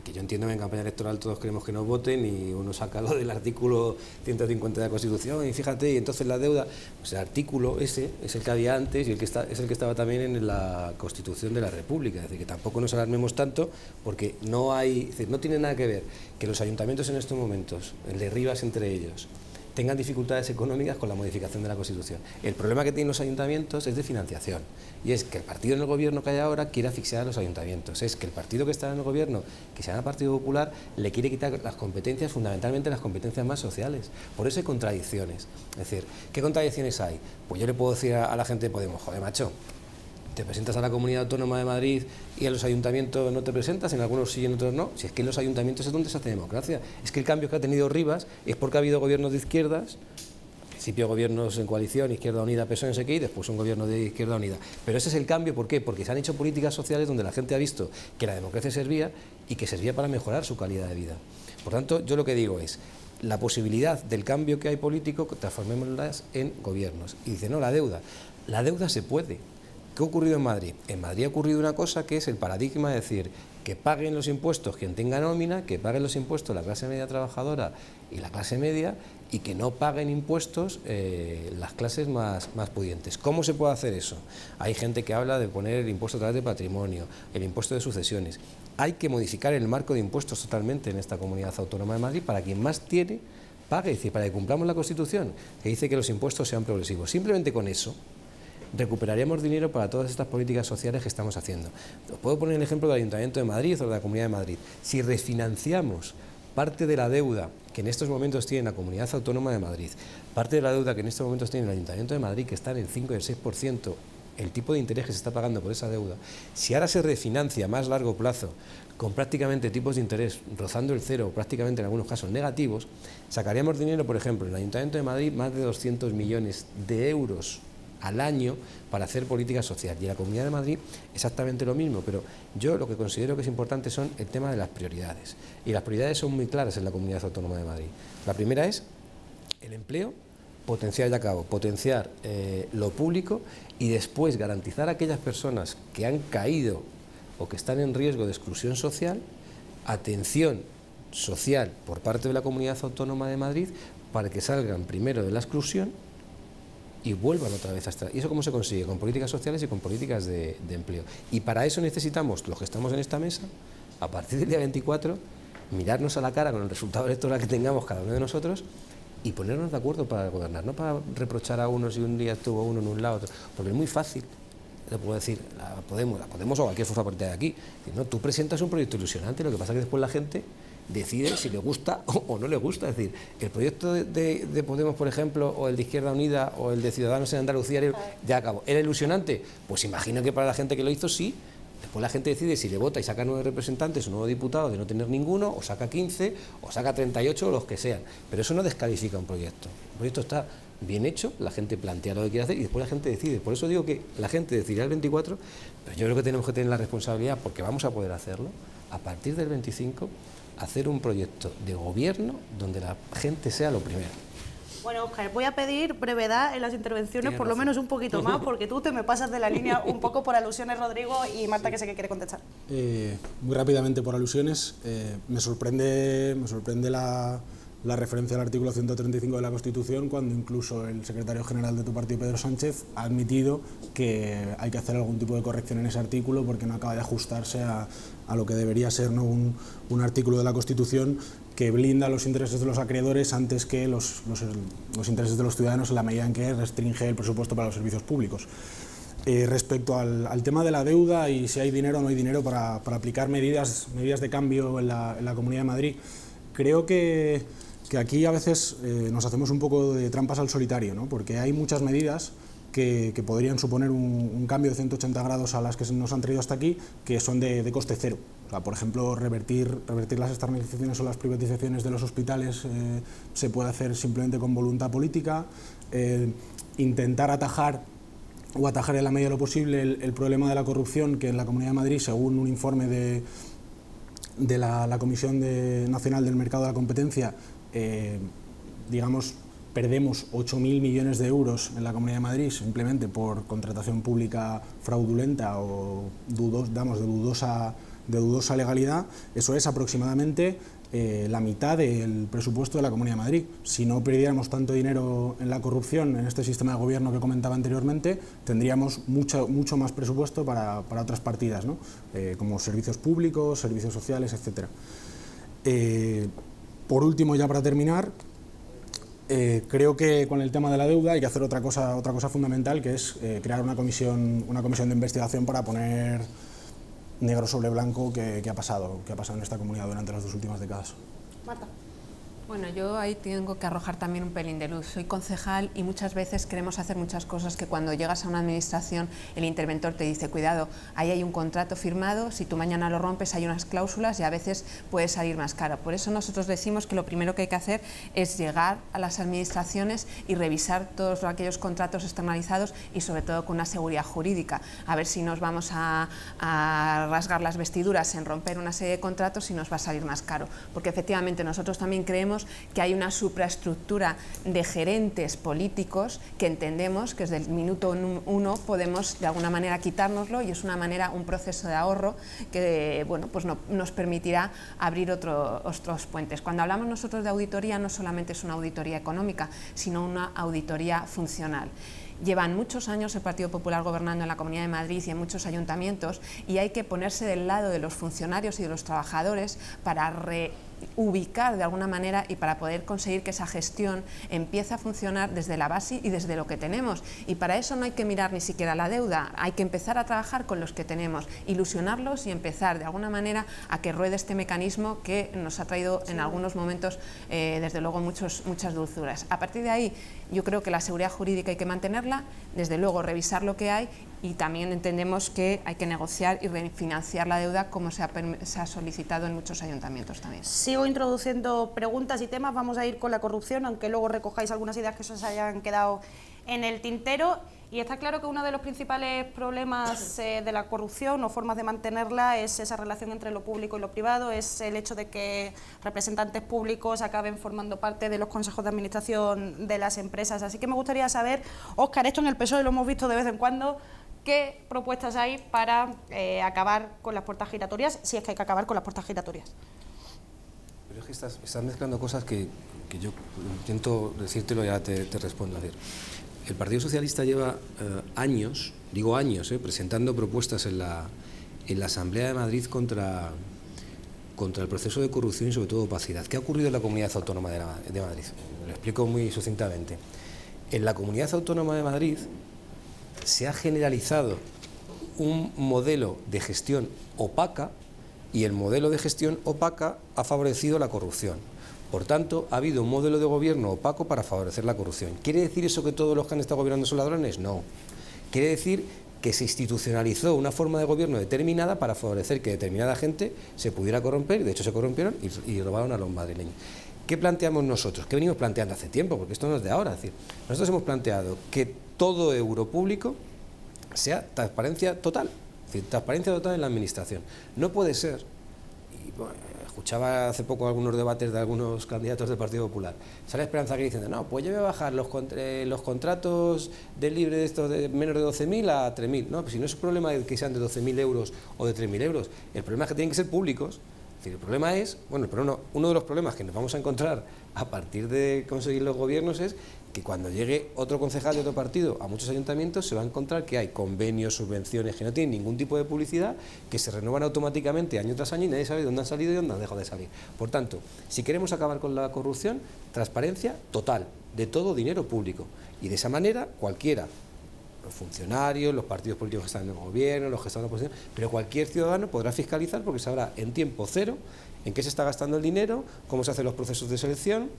que yo entiendo que en campaña electoral todos queremos que nos voten y uno saca lo del artículo 150 de la Constitución y fíjate, y entonces la deuda, pues el artículo ese es el que había antes y es el que estaba también en la Constitución de la República, es decir, que tampoco nos alarmemos tanto porque no tiene nada que ver que los ayuntamientos en estos momentos, el de Rivas entre ellos, tengan dificultades económicas con la modificación de la Constitución. El problema que tienen los ayuntamientos es de financiación, y es que el partido en el gobierno que hay ahora quiere asfixiar a los ayuntamientos, es que el partido que está en el gobierno, que se llama Partido Popular, le quiere quitar las competencias, fundamentalmente las competencias más sociales. Por eso hay contradicciones. Es decir, ¿qué contradicciones hay? Pues yo le puedo decir a la gente de Podemos, joder, macho, te presentas a la Comunidad Autónoma de Madrid y a los ayuntamientos no te presentas, en algunos sí y en otros no. Si es que en los ayuntamientos es donde se hace democracia. Es que el cambio que ha tenido Rivas es porque ha habido gobiernos de izquierdas, al principio gobiernos en coalición, Izquierda Unida, PSOE, no sé qué, y después un gobierno de Izquierda Unida. Pero ese es el cambio, ¿por qué? Porque se han hecho políticas sociales donde la gente ha visto que la democracia servía y que servía para mejorar su calidad de vida. Por tanto, yo lo que digo es, la posibilidad del cambio que hay político, transformémoslas en gobiernos. Y dice, no, la deuda se puede. ¿Qué ha ocurrido en Madrid? En Madrid ha ocurrido una cosa que es el paradigma de decir que paguen los impuestos quien tenga nómina, que paguen los impuestos la clase media trabajadora y la clase media, y que no paguen impuestos las clases más pudientes. ¿Cómo se puede hacer eso? Hay gente que habla de poner el impuesto a través de patrimonio, el impuesto de sucesiones. Hay que modificar el marco de impuestos totalmente en esta Comunidad Autónoma de Madrid para quien más tiene pague, es decir, para que cumplamos la Constitución, que dice que los impuestos sean progresivos. Simplemente con eso recuperaríamos dinero para todas estas políticas sociales que estamos haciendo. Os puedo poner el ejemplo del Ayuntamiento de Madrid o de la Comunidad de Madrid. Si refinanciamos parte de la deuda que en estos momentos tiene la Comunidad Autónoma de Madrid, parte de la deuda que en estos momentos tiene el Ayuntamiento de Madrid, que está en el 5 y el 6%, el tipo de interés que se está pagando por esa deuda, si ahora se refinancia a más largo plazo, con prácticamente tipos de interés rozando el cero, prácticamente en algunos casos negativos, sacaríamos dinero, por ejemplo, en el Ayuntamiento de Madrid, más de 200 millones de euros al año para hacer política social, y en la Comunidad de Madrid exactamente lo mismo, pero yo lo que considero que es importante son el tema de las prioridades, y las prioridades son muy claras en la Comunidad Autónoma de Madrid. La primera es el empleo, potenciar lo público, y después garantizar a aquellas personas que han caído o que están en riesgo de exclusión social, atención social por parte de la Comunidad Autónoma de Madrid para que salgan primero de la exclusión y vuelvan otra vez a estar. ¿Y eso cómo se consigue? Con políticas sociales y con políticas de empleo. Y para eso necesitamos, los que estamos en esta mesa, a partir del día 24, mirarnos a la cara con el resultado electoral que tengamos cada uno de nosotros y ponernos de acuerdo para gobernar, no para reprochar a uno si un día estuvo uno en un lado, otro, porque es muy fácil. Le puedo decir, a Podemos o cualquier fuerza política de aquí, no, tú presentas un proyecto ilusionante, lo que pasa es que después la gente decide si le gusta o no le gusta. Es decir, el proyecto de Podemos, por ejemplo, o el de Izquierda Unida, o el de Ciudadanos en Andalucía, ya acabó. ¿Era ilusionante? Pues imagino que para la gente que lo hizo, sí. Después la gente decide si le vota y saca 9 representantes o 9 diputados de no tener ninguno, o saca 15, o saca 38, o los que sean. Pero eso no descalifica un proyecto. Un proyecto está bien hecho, la gente plantea lo que quiere hacer y después la gente decide. Por eso digo que la gente decidirá el 24, pero yo creo que tenemos que tener la responsabilidad, porque vamos a poder hacerlo, a partir del 25, hacer un proyecto de gobierno donde la gente sea lo primero. Bueno, Óscar, voy a pedir brevedad en las intervenciones, por lo menos un poquito más, porque tú te me pasas de la línea un poco por alusiones, Rodrigo, y Marta, que sé que quiere contestar. Muy rápidamente por alusiones, me sorprende la referencia al artículo 135 de la Constitución, cuando incluso el secretario general de tu partido, Pedro Sánchez, ha admitido que hay que hacer algún tipo de corrección en ese artículo porque no acaba de ajustarse a lo que debería ser, ¿no?, un artículo de la Constitución que blinda los intereses de los acreedores antes que los intereses de los ciudadanos, en la medida en que restringe el presupuesto para los servicios públicos. Respecto al tema de la deuda y si hay dinero o no hay dinero para aplicar medidas de cambio en la Comunidad de Madrid, creo que aquí a veces nos hacemos un poco de trampas al solitario, ¿no? Porque hay muchas medidas que podrían suponer un cambio de 180 grados a las que nos han traído hasta aquí, que son de coste cero. O sea, por ejemplo, revertir las externalizaciones o las privatizaciones de los hospitales se puede hacer simplemente con voluntad política. Intentar atajar en la medida de lo posible el problema de la corrupción, que en la Comunidad de Madrid, según un informe de la Comisión Nacional del Mercado de la Competencia, digamos, perdemos 8.000 millones de euros en la Comunidad de Madrid simplemente por contratación pública fraudulenta o de dudosa legalidad. Eso es aproximadamente la mitad del presupuesto de la Comunidad de Madrid. Si no perdiéramos tanto dinero en la corrupción, en este sistema de gobierno que comentaba anteriormente, tendríamos mucho más presupuesto para otras partidas, ¿no? Como servicios públicos, servicios sociales, etc. Por último, ya para terminar, creo que con el tema de la deuda hay que hacer otra cosa fundamental, que es crear una comisión de investigación para poner negro sobre blanco qué ha pasado en esta comunidad durante las 2 últimas décadas. Marta. Bueno, yo ahí tengo que arrojar también un pelín de luz. Soy concejal y muchas veces queremos hacer muchas cosas que cuando llegas a una administración el interventor te dice, cuidado, ahí hay un contrato firmado, si tú mañana lo rompes hay unas cláusulas y a veces puede salir más caro. Por eso nosotros decimos que lo primero que hay que hacer es llegar a las administraciones y revisar todos aquellos contratos externalizados y sobre todo con una seguridad jurídica. A ver si nos vamos a rasgar las vestiduras en romper una serie de contratos y nos va a salir más caro. Porque efectivamente nosotros también creemos que hay una supraestructura de gerentes políticos que entendemos que desde el minuto 1 podemos de alguna manera quitárnoslo, y es un proceso de ahorro que bueno, pues nos permitirá abrir otros puentes. Cuando hablamos nosotros de auditoría, no solamente es una auditoría económica, sino una auditoría funcional. Llevan muchos años el Partido Popular gobernando en la Comunidad de Madrid y en muchos ayuntamientos, y hay que ponerse del lado de los funcionarios y de los trabajadores para ubicar de alguna manera y para poder conseguir que esa gestión empiece a funcionar desde la base y desde lo que tenemos. Y para eso no hay que mirar ni siquiera la deuda, hay que empezar a trabajar con los que tenemos, ilusionarlos y empezar de alguna manera a que ruede este mecanismo que nos ha traído en algunos momentos desde luego muchas dulzuras. A partir de ahí yo creo que la seguridad jurídica hay que mantenerla, desde luego revisar lo que hay, y también entendemos que hay que negociar y refinanciar la deuda como se ha solicitado en muchos ayuntamientos también. Sigo introduciendo preguntas y temas, vamos a ir con la corrupción, aunque luego recojáis algunas ideas que os hayan quedado en el tintero. Y está claro que uno de los principales problemas de la corrupción o formas de mantenerla es esa relación entre lo público y lo privado, es el hecho de que representantes públicos acaben formando parte de los consejos de administración de las empresas. Así que me gustaría saber, Óscar, esto en el PSOE lo hemos visto de vez en cuando, ¿qué propuestas hay para acabar con las puertas giratorias, si es que hay que acabar con las puertas giratorias? Pero es que estás mezclando cosas que yo intento decírtelo y ya te respondo. El Partido Socialista lleva años, presentando propuestas en la Asamblea de Madrid contra el proceso de corrupción y sobre todo opacidad. ¿Qué ha ocurrido en la Comunidad Autónoma de Madrid? Lo explico muy sucintamente. En la Comunidad Autónoma de Madrid se ha generalizado un modelo de gestión opaca, y el modelo de gestión opaca ha favorecido la corrupción. Por tanto, ha habido un modelo de gobierno opaco para favorecer la corrupción. ¿Quiere decir eso que todos los que han estado gobernando son ladrones? No. Quiere decir que se institucionalizó una forma de gobierno determinada para favorecer que determinada gente se pudiera corromper, y de hecho se corrompieron y robaron a los madrileños. ¿Qué planteamos nosotros? ¿Qué venimos planteando hace tiempo? Porque esto no es de ahora. Es decir, nosotros hemos planteado que todo euro público sea transparencia total. Es decir, transparencia total en la administración. No puede ser, y bueno, escuchaba hace poco algunos debates de algunos candidatos del Partido Popular, sale Esperanza Aguirre diciendo, no, pues yo voy a bajar los contratos del libre de estos de menos de 12.000 a 3.000. No, pues si no es un problema de que sean de 12.000 euros o de 3.000 euros, el problema es que tienen que ser públicos. Es decir, el problema es, bueno, uno de los problemas que nos vamos a encontrar a partir de conseguir los gobiernos es que cuando llegue otro concejal de otro partido a muchos ayuntamientos se va a encontrar que hay convenios, subvenciones que no tienen ningún tipo de publicidad, que se renuevan automáticamente año tras año y nadie sabe dónde han salido y dónde han dejado de salir. Por tanto, si queremos acabar con la corrupción, transparencia total de todo dinero público, y de esa manera cualquiera, los funcionarios, los partidos políticos que están en el gobierno, los que están en la oposición, pero cualquier ciudadano podrá fiscalizar porque sabrá en tiempo cero en qué se está gastando el dinero, cómo se hacen los procesos de selección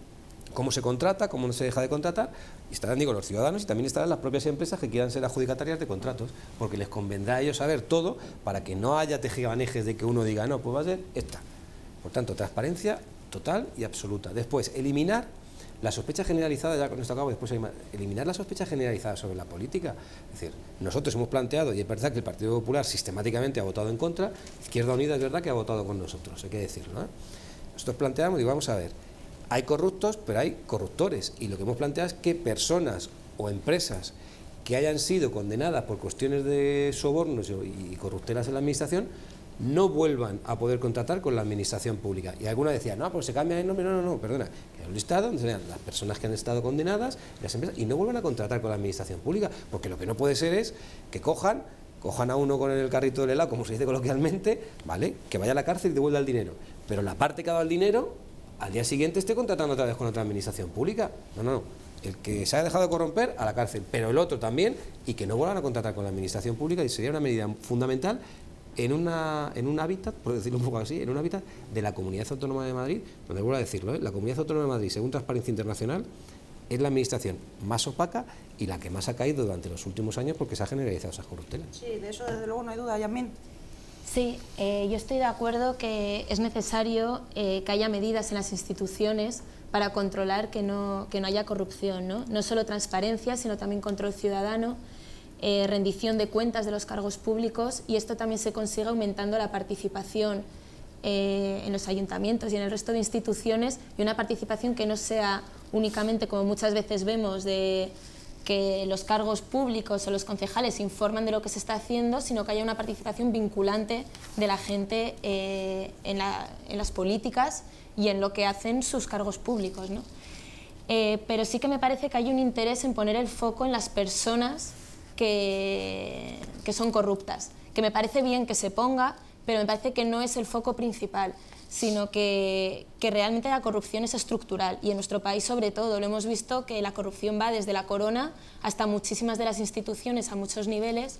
cómo se contrata, cómo no se deja de contratar, y estarán, digo, los ciudadanos y también estarán las propias empresas que quieran ser adjudicatarias de contratos, porque les convendrá a ellos saber todo para que no haya tejiganejes de que uno diga, no, pues va a ser esta. Por tanto, transparencia total y absoluta. Después, eliminar la sospecha generalizada, ya con esto acabo, después eliminar la sospecha generalizada sobre la política. Es decir, nosotros hemos planteado, y es verdad que el Partido Popular sistemáticamente ha votado en contra, Izquierda Unida es verdad que ha votado con nosotros, hay que decirlo, ¿eh? Nosotros planteamos, y vamos a ver, hay corruptos, pero hay corruptores, y lo que hemos planteado es que personas o empresas que hayan sido condenadas por cuestiones de sobornos y corruptelas en la administración no vuelvan a poder contratar con la administración pública. Y alguna decía, no, pues se cambia el nombre, no, perdona, que hay un listado donde sean las personas que han estado condenadas, las empresas, y no vuelvan a contratar con la administración pública, porque lo que no puede ser es que cojan a uno con el carrito del helado, como se dice coloquialmente, ¿vale?, que vaya a la cárcel y devuelva el dinero, pero la parte que ha dado el dinero, al día siguiente esté contratando otra vez con otra administración pública. No, el que se haya dejado de corromper, a la cárcel, pero el otro también, y que no vuelvan a contratar con la administración pública, y sería una medida fundamental en un hábitat, por decirlo un poco así, en un hábitat de la Comunidad Autónoma de Madrid, donde vuelvo a decirlo, la Comunidad Autónoma de Madrid, según Transparencia Internacional, es la administración más opaca y la que más ha caído durante los últimos años porque se ha generalizado esas corruptelas. Sí, de eso desde luego no hay duda, Yasmín. Sí, yo estoy de acuerdo que es necesario que haya medidas en las instituciones para controlar que no haya corrupción, ¿no? No solo transparencia, sino también control ciudadano, rendición de cuentas de los cargos públicos, y esto también se consigue aumentando la participación en los ayuntamientos y en el resto de instituciones, y una participación que no sea únicamente, como muchas veces vemos, de que los cargos públicos o los concejales informan de lo que se está haciendo, sino que haya una participación vinculante de la gente en las políticas y en lo que hacen sus cargos públicos, ¿no? Pero sí que me parece que hay un interés en poner el foco en las personas que son corruptas, que me parece bien que se ponga, pero me parece que no es el foco principal, sino que realmente la corrupción es estructural, y en nuestro país sobre todo lo hemos visto, que la corrupción va desde la corona hasta muchísimas de las instituciones a muchos niveles,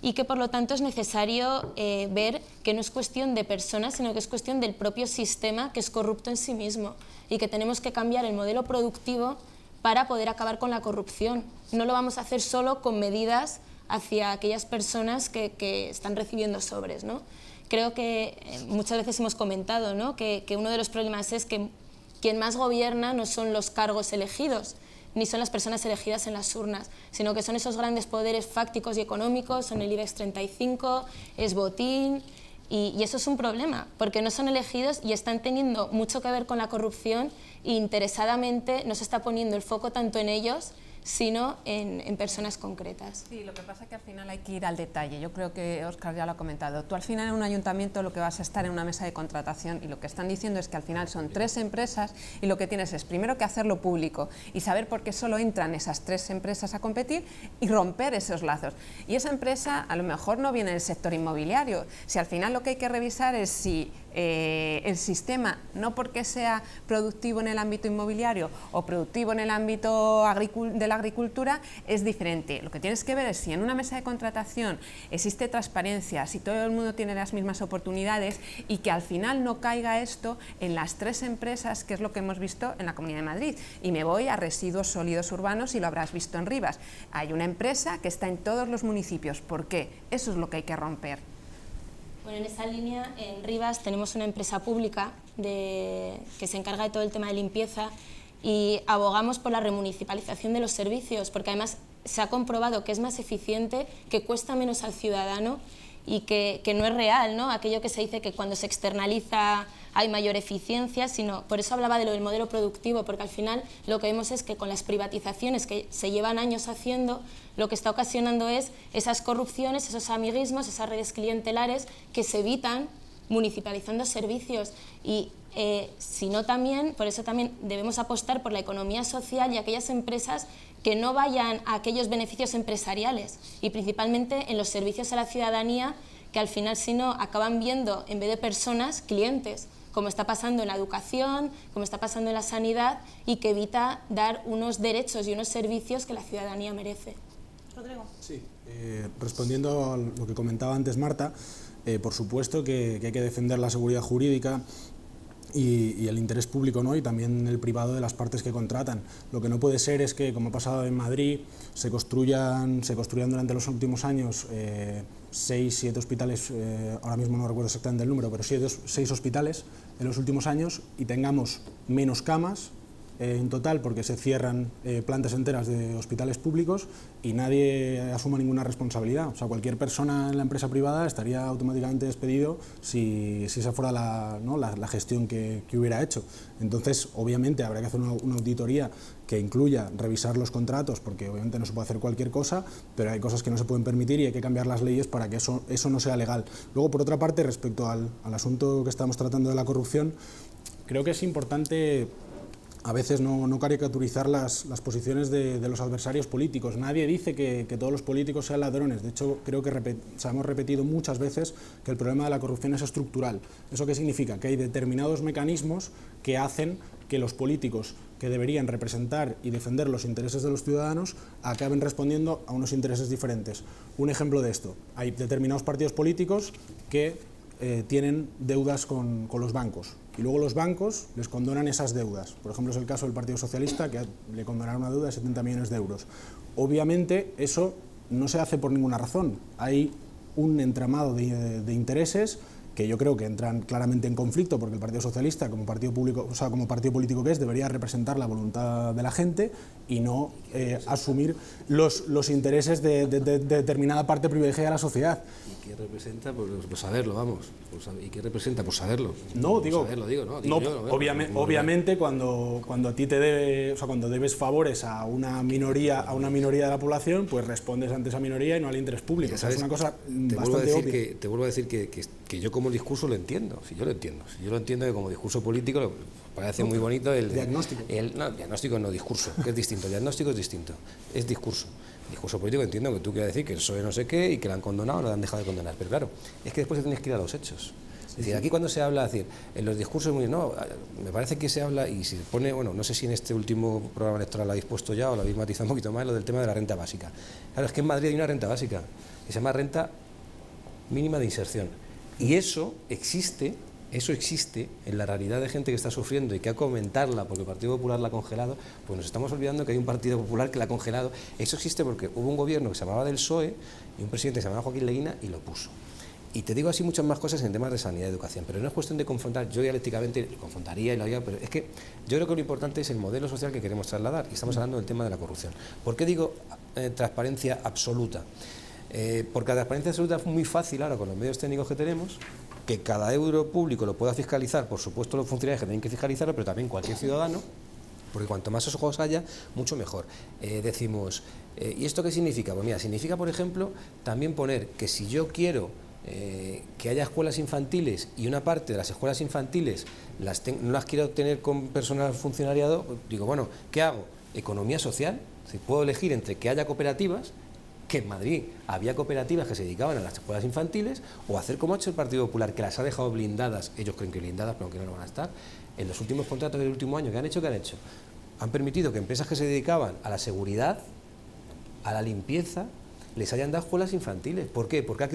y que por lo tanto es necesario ver que no es cuestión de personas, sino que es cuestión del propio sistema, que es corrupto en sí mismo, y que tenemos que cambiar el modelo productivo para poder acabar con la corrupción. No lo vamos a hacer solo con medidas hacia aquellas personas que están recibiendo sobres, ¿no? Creo que muchas veces hemos comentado, ¿no?, que uno de los problemas es que quien más gobierna no son los cargos elegidos, ni son las personas elegidas en las urnas, sino que son esos grandes poderes fácticos y económicos, son el IBEX 35, es Botín, y eso es un problema, porque no son elegidos y están teniendo mucho que ver con la corrupción, e interesadamente no se está poniendo el foco tanto en ellos, sino en personas concretas. Sí, lo que pasa es que al final hay que ir al detalle. Yo creo que Óscar ya lo ha comentado. Tú al final en un ayuntamiento lo que vas a estar en una mesa de contratación, y lo que están diciendo es que al final son 3 empresas, y lo que tienes es primero que hacerlo público y saber por qué solo entran esas 3 empresas a competir y romper esos lazos. Y esa empresa a lo mejor no viene del sector inmobiliario. Si al final lo que hay que revisar es si el sistema, no porque sea productivo en el ámbito inmobiliario o productivo en el ámbito de la agricultura, es diferente. Lo que tienes que ver es si en una mesa de contratación existe transparencia, si todo el mundo tiene las mismas oportunidades, y que al final no caiga esto en las 3 empresas, que es lo que hemos visto en la Comunidad de Madrid. Y me voy a residuos sólidos urbanos, y lo habrás visto en Rivas. Hay una empresa que está en todos los municipios. ¿Por qué? Eso es lo que hay que romper. Bueno, en esa línea, en Rivas tenemos una empresa pública que se encarga de todo el tema de limpieza, y abogamos por la remunicipalización de los servicios, porque además se ha comprobado que es más eficiente, que cuesta menos al ciudadano, y que no es real, ¿no?, aquello que se dice que cuando se externaliza hay mayor eficiencia, sino por eso hablaba de lo del modelo productivo, porque al final lo que vemos es que con las privatizaciones que se llevan años haciendo, lo que está ocasionando es esas corrupciones, esos amiguismos, esas redes clientelares que se evitan municipalizando servicios. Y si no, también, por eso también debemos apostar por la economía social y aquellas empresas que no vayan a aquellos beneficios empresariales, y principalmente en los servicios a la ciudadanía, que al final si no acaban viendo en vez de personas, clientes, como está pasando en la educación, como está pasando en la sanidad, y que evita dar unos derechos y unos servicios que la ciudadanía merece. Rodrigo. Sí, respondiendo a lo que comentaba antes Marta, por supuesto que hay que defender la seguridad jurídica y el interés público, ¿no? Y también el privado de las partes que contratan. Lo que no puede ser es que, como ha pasado en Madrid, se construyan durante los últimos años 6, 7 hospitales, ahora mismo no recuerdo exactamente el número, pero 6 hospitales en los últimos años, y tengamos menos camas en total porque se cierran plantas enteras de hospitales públicos y nadie asuma ninguna responsabilidad. O sea, cualquier persona en la empresa privada estaría automáticamente despedido si esa fuera la gestión que hubiera hecho. Entonces, obviamente, habrá que hacer una auditoría que incluya revisar los contratos, porque obviamente no se puede hacer cualquier cosa, pero hay cosas que no se pueden permitir y hay que cambiar las leyes para que eso no sea legal. Luego, por otra parte, respecto al asunto que estamos tratando de la corrupción, creo que es importante a veces no caricaturizar las posiciones de los adversarios políticos. Nadie dice que todos los políticos sean ladrones. De hecho, creo que hemos repetido muchas veces que el problema de la corrupción es estructural. ¿Eso qué significa? Que hay determinados mecanismos que hacen que los políticos que deberían representar y defender los intereses de los ciudadanos acaben respondiendo a unos intereses diferentes. Un ejemplo de esto: hay determinados partidos políticos que tienen deudas con los bancos, y luego los bancos les condonan esas deudas. Por ejemplo, es el caso del Partido Socialista, que le condonaron una deuda de 70 millones de euros. Obviamente, eso no se hace por ninguna razón. Hay un entramado de intereses que yo creo que entran claramente en conflicto, porque el Partido Socialista, como partido público, o sea, como partido político que es, debería representar la voluntad de la gente y no asumir los intereses de determinada parte privilegiada de la sociedad. ¿Y qué representa? Pues saberlo, vamos. ¿Y qué representa? Pues saberlo. No, digo, obviamente cuando a ti te debe, o sea, cuando debes favores a una minoría de la población, pues respondes ante esa minoría y no al interés público. ¿Sabes? Es una cosa bastante obvia. Te vuelvo a decir que yo como discurso lo entiendo, yo lo entiendo que como discurso político me parece muy bonito el diagnóstico. Diagnóstico no, discurso, que es distinto. El diagnóstico es distinto, es discurso. Discurso político entiendo que tú quieras decir que el PSOE no sé qué y que la han condonado o la han dejado de condonar, pero claro, es que después te tienes que ir a los hechos. Es decir, aquí cuando se habla, en los discursos me parece que se habla y se pone, bueno, no sé si en este último programa electoral lo habéis puesto ya o lo habéis matizado un poquito más, lo del tema de la renta básica. Claro, es que en Madrid hay una renta básica que se llama renta mínima de inserción. Y eso existe en la realidad de gente que está sufriendo y que ha que aumentarla porque el Partido Popular la ha congelado, pues nos estamos olvidando que hay un Partido Popular que la ha congelado. Eso existe porque hubo un gobierno que se llamaba del PSOE y un presidente que se llamaba Joaquín Leguina y lo puso. Y te digo así muchas más cosas en temas de sanidad y educación, pero no es cuestión de confrontar. Yo dialécticamente confrontaría y lo haría, pero es que yo creo que lo importante es el modelo social que queremos trasladar y estamos hablando del tema de la corrupción. ¿Por qué digo transparencia absoluta? Porque la transparencia absoluta es muy fácil ahora con los medios técnicos que tenemos, que cada euro público lo pueda fiscalizar, por supuesto los funcionarios que tienen que fiscalizarlo, pero también cualquier ciudadano, porque cuanto más ojos haya, mucho mejor. Decimos, ¿y esto qué significa? Pues mira, significa, por ejemplo, también poner que si yo quiero que haya escuelas infantiles y una parte de las escuelas infantiles no las quiero tener con personal funcionariado, pues digo, bueno, ¿qué hago? Economía social, si puedo elegir entre que haya cooperativas, que en Madrid había cooperativas que se dedicaban a las escuelas infantiles, o hacer como ha hecho el Partido Popular, que las ha dejado blindadas, ellos creen que blindadas, pero que no lo van a estar, en los últimos contratos del último año. ¿Qué han hecho? Han permitido que empresas que se dedicaban a la seguridad, a la limpieza, les hayan dado escuelas infantiles. ¿Por qué? Porque ha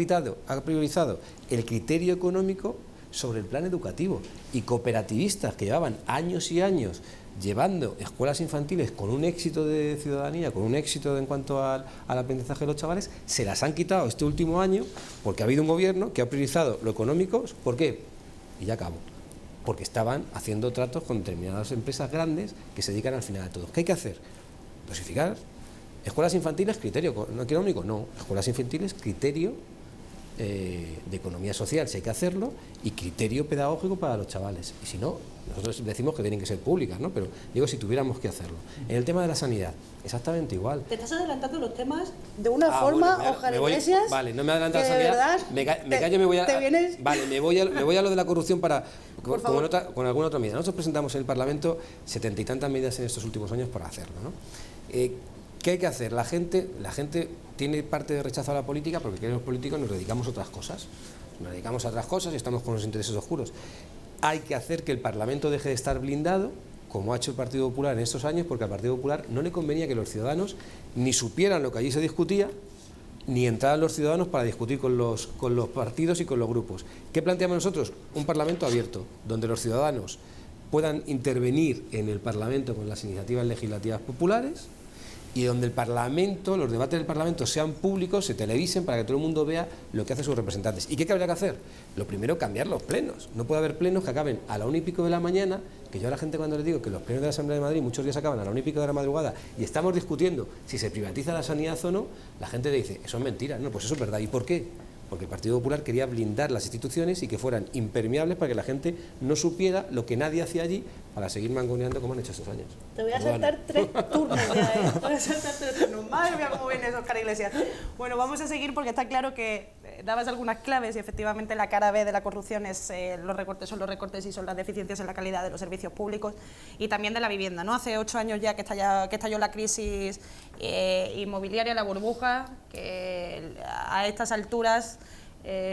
priorizado el criterio económico sobre el plan educativo, y cooperativistas que llevaban años y años llevando escuelas infantiles con un éxito de ciudadanía, con un éxito en cuanto al aprendizaje de los chavales, se las han quitado este último año porque ha habido un gobierno que ha priorizado lo económico. ¿Por qué? Y ya acabo. Porque estaban haciendo tratos con determinadas empresas grandes que se dedican al final a todo. ¿Qué hay que hacer? Dosificar. Escuelas infantiles, criterio no económico, no. Escuelas infantiles, criterio de economía social, si hay que hacerlo, y criterio pedagógico para los chavales. Y si no, nosotros decimos que tienen que ser públicas, ¿no? Pero digo, si tuviéramos que hacerlo. En el tema de la sanidad, exactamente igual. Te estás adelantando los temas de una forma, bueno, Óscar Iglesias. Vale, no me adelanto a la sanidad. Me callo, me voy a. Vale, me voy a lo de la corrupción con alguna otra medida. Nosotros presentamos en el Parlamento 70 y tantas medidas en estos últimos años para hacerlo, ¿no? ¿Qué hay que hacer? La gente tiene parte de rechazo a la política porque que los políticos nos dedicamos a otras cosas. Nos dedicamos a otras cosas y estamos con los intereses oscuros. Hay que hacer que el Parlamento deje de estar blindado, como ha hecho el Partido Popular en estos años, porque al Partido Popular no le convenía que los ciudadanos ni supieran lo que allí se discutía ni entrar a los ciudadanos para discutir con los partidos y con los grupos. ¿Qué planteamos nosotros? Un Parlamento abierto, donde los ciudadanos puedan intervenir en el Parlamento con las iniciativas legislativas populares y donde el Parlamento, los debates del Parlamento sean públicos, se televisen para que todo el mundo vea lo que hacen sus representantes. ¿Y qué habría que hacer? Lo primero, cambiar los plenos. No puede haber plenos que acaben a la 1:00 de la mañana, que yo a la gente cuando les digo que los plenos de la Asamblea de Madrid muchos días acaban a la 1:00 de la madrugada y estamos discutiendo si se privatiza la sanidad o no, la gente le dice, eso es mentira. No, pues eso es verdad. ¿Y por qué? Porque el Partido Popular quería blindar las instituciones y que fueran impermeables para que la gente no supiera lo que nadie hacía allí para seguir mangoneando como han hecho estos años. Te voy a saltar 3 turnos ya, ¿eh? Te voy a saltar 3 turnos. Madre mía, cómo viene Óscar Iglesias. Bueno, vamos a seguir porque está claro que dabas algunas claves y efectivamente la cara B de la corrupción es los recortes y son las deficiencias en la calidad de los servicios públicos y también de la vivienda, ¿no? Hace 8 años ya que estalló la crisis inmobiliaria, la burbuja, que a estas alturas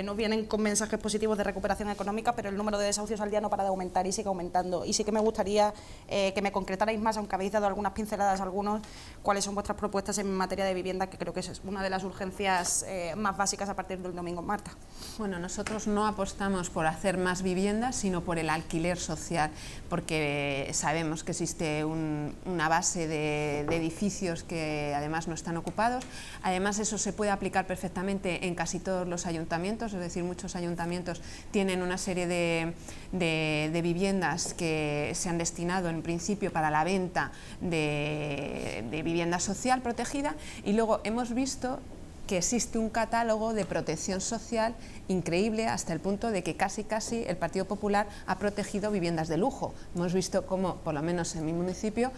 nos vienen con mensajes positivos de recuperación económica, pero el número de desahucios al día no para de aumentar y sigue aumentando. Y sí que me gustaría que me concretarais más, aunque habéis dado algunas pinceladas a algunos, cuáles son vuestras propuestas en materia de vivienda, que creo que es una de las urgencias más básicas a partir del domingo, Marta. Bueno, nosotros no apostamos por hacer más viviendas, sino por el alquiler social, porque sabemos que existe una base de edificios que además no están ocupados. Además, eso se puede aplicar perfectamente en casi todos los ayuntamientos, es decir, muchos ayuntamientos tienen una serie de viviendas que se han destinado en principio para la venta de vivienda social protegida, y luego hemos visto que existe un catálogo de protección social increíble hasta el punto de que casi el Partido Popular ha protegido viviendas de lujo. Hemos visto cómo, por lo menos en mi municipio,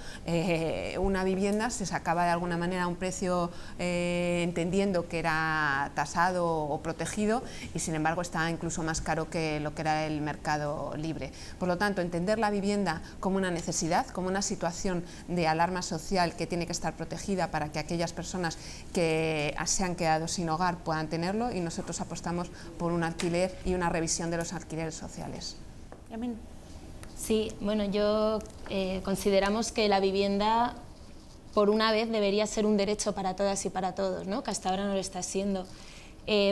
una vivienda se sacaba de alguna manera a un precio entendiendo que era tasado o protegido y sin embargo estaba incluso más caro que lo que era el mercado libre. Por lo tanto, entender la vivienda como una necesidad, como una situación de alarma social que tiene que estar protegida para que aquellas personas que se han quedado sin hogar puedan tenerlo, y nosotros apostamos por un alquiler y una revisión de los alquileres sociales. Sí, bueno, consideramos que la vivienda por una vez debería ser un derecho para todas y para todos, ¿no? Que hasta ahora no lo está siendo.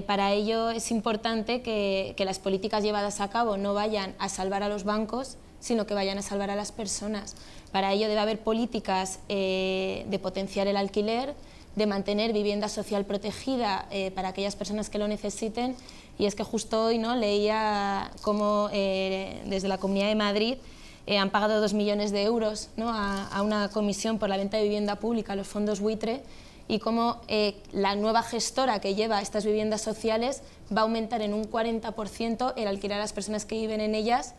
Para ello es importante que las políticas llevadas a cabo no vayan a salvar a los bancos, sino que vayan a salvar a las personas. Para ello debe haber políticas de potenciar el alquiler, de mantener vivienda social protegida para aquellas personas que lo necesiten, y es que justo hoy, ¿no?, leía cómo desde la Comunidad de Madrid han pagado 2 millones de euros, ¿no?, a una comisión por la venta de vivienda pública, los fondos buitre, y cómo la nueva gestora que lleva estas viviendas sociales va a aumentar en un 40% el alquiler a las personas que viven en ellas,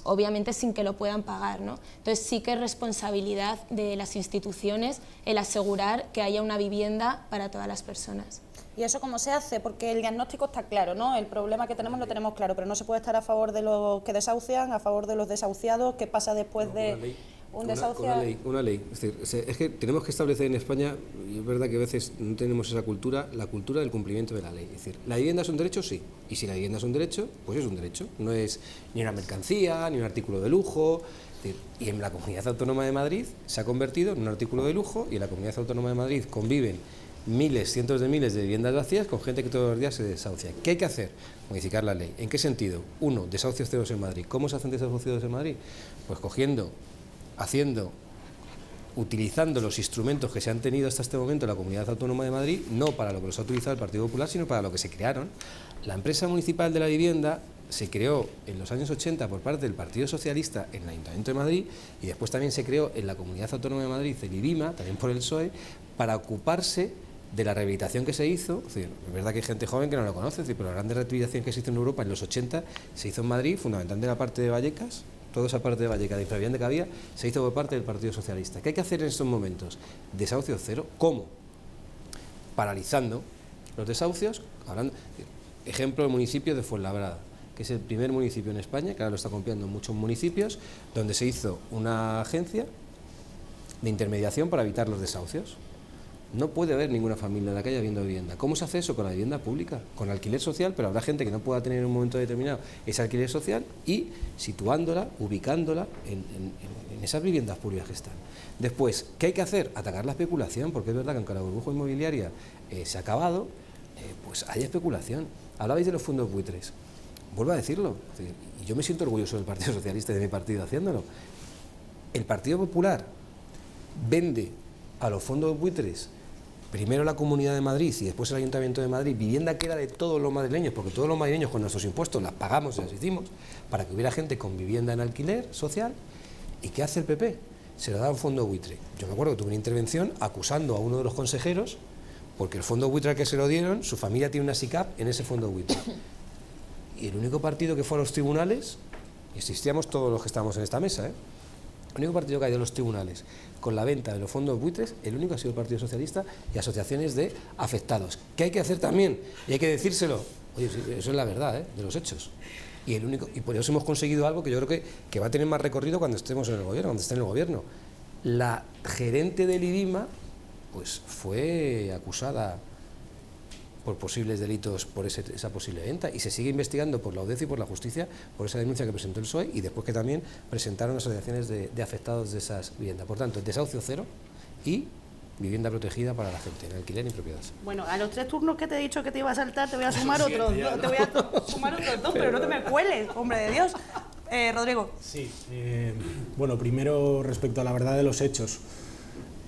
obviamente sin que lo puedan pagar, ¿no? Entonces sí que es responsabilidad de las instituciones el asegurar que haya una vivienda para todas las personas. ¿Y eso cómo se hace? Porque el diagnóstico está claro, ¿no? El problema que tenemos lo tenemos claro, pero no se puede estar a favor de los que desahucian, a favor de los desahuciados. ¿Qué pasa después de un desahucio? Una ley. Es que tenemos que establecer en España, y es verdad que a veces no tenemos esa cultura, la cultura del cumplimiento de la ley. Es decir, ¿la vivienda es un derecho? Sí. Y si la vivienda es un derecho, pues es un derecho. No es ni una mercancía, ni un artículo de lujo. Es decir, y en la Comunidad Autónoma de Madrid se ha convertido en un artículo de lujo, y en la Comunidad Autónoma de Madrid conviven miles, cientos de miles de viviendas vacías con gente que todos los días se desahucia. ¿Qué hay que hacer? Modificar la ley. ¿En qué sentido? 1, desahucios ceros en Madrid. ¿Cómo se hacen desahucios en Madrid? Pues utilizando los instrumentos que se han tenido hasta este momento en la Comunidad Autónoma de Madrid, no para lo que los ha utilizado el Partido Popular, sino para lo que se crearon. La empresa municipal de la vivienda se creó en los años 80 por parte del Partido Socialista en el Ayuntamiento de Madrid, y después también se creó en la Comunidad Autónoma de Madrid, el IBIMA, también por el PSOE, para ocuparse de la rehabilitación que se hizo. Es decir, es verdad que hay gente joven que no lo conoce, pero la gran rehabilitación que se hizo en Europa en los 80 se hizo en Madrid, fundamentalmente en la parte de Vallecas. Toda esa parte de Vallecas, de infravivienda que había, se hizo por parte del Partido Socialista. ¿Qué hay que hacer en estos momentos? Desahucio cero. ¿Cómo? Paralizando los desahucios. Ejemplo, el municipio de Fuenlabrada, que es el primer municipio en España, que ahora lo está copiando en muchos municipios, donde se hizo una agencia de intermediación para evitar los desahucios. No puede haber ninguna familia en la calle habiendo vivienda. ¿Cómo se hace eso? Con la vivienda pública, con alquiler social, pero habrá gente que no pueda tener en un momento determinado ese alquiler social, y situándola, ubicándola en esas viviendas públicas que están. Después, ¿qué hay que hacer? Atacar la especulación, porque es verdad que aunque la burbuja inmobiliaria se ha acabado, pues hay especulación. Hablabais de los fondos buitres. Vuelvo a decirlo, y yo me siento orgulloso del Partido Socialista y de mi partido haciéndolo. El Partido Popular vende a los fondos buitres primero la Comunidad de Madrid y después el Ayuntamiento de Madrid, vivienda que era de todos los madrileños, porque todos los madrileños con nuestros impuestos las pagamos y las hicimos, para que hubiera gente con vivienda en alquiler social. ¿Y qué hace el PP? Se lo da a un fondo buitre. Yo me acuerdo que tuve una intervención acusando a uno de los consejeros, porque el fondo buitre al que se lo dieron, su familia tiene una SICAP en ese fondo buitre. Y el único partido que fue a los tribunales, y existíamos todos los que estábamos en esta mesa, el único partido que ha ido a los tribunales con la venta de los fondos buitres, el único ha sido el Partido Socialista y asociaciones de afectados. ¿Qué hay que hacer también? Y hay que decírselo. Oye, eso es la verdad, de los hechos. Y por eso hemos conseguido algo que yo creo que va a tener más recorrido cuando estemos en el gobierno, cuando esté en el gobierno. La gerente del IDIMA pues fue acusada por posibles delitos por esa posible venta, y se sigue investigando por la Audiencia y por la Justicia por esa denuncia que presentó el PSOE y después que también presentaron asociaciones de afectados de esas viviendas. Por tanto, desahucio cero y vivienda protegida para la gente, en alquiler y propiedad. Bueno, a los 3 turnos que te he dicho que te iba a saltar, te voy a sumar otros dos, te voy a sumar otros dos, pero no te me cueles, hombre de Dios. Rodrigo. Sí, bueno, primero respecto a la verdad de los hechos.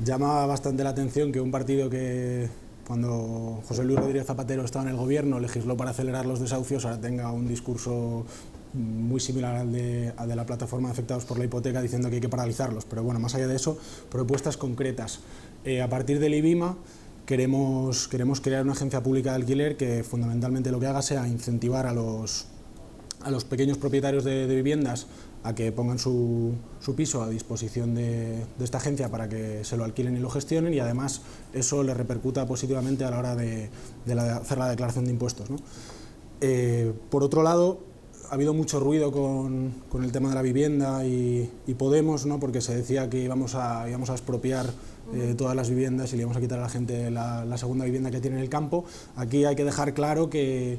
Llama bastante la atención que un partido que, cuando José Luis Rodríguez Zapatero estaba en el gobierno, legisló para acelerar los desahucios, ahora tenga un discurso muy similar al de la plataforma de afectados por la hipoteca, diciendo que hay que paralizarlos. Pero bueno, más allá de eso, propuestas concretas. A partir del IBIMA queremos crear una agencia pública de alquiler que fundamentalmente lo que haga sea incentivar a los pequeños propietarios de viviendas a que pongan su piso a disposición de esta agencia para que se lo alquilen y lo gestionen, y además eso le repercuta positivamente a la hora de hacer la declaración de impuestos, ¿no? Por otro lado, ha habido mucho ruido con el tema de la vivienda y Podemos, ¿no? Porque se decía que íbamos a expropiar todas las viviendas y le íbamos a quitar a la gente la segunda vivienda que tiene en el campo. Aquí hay que dejar claro que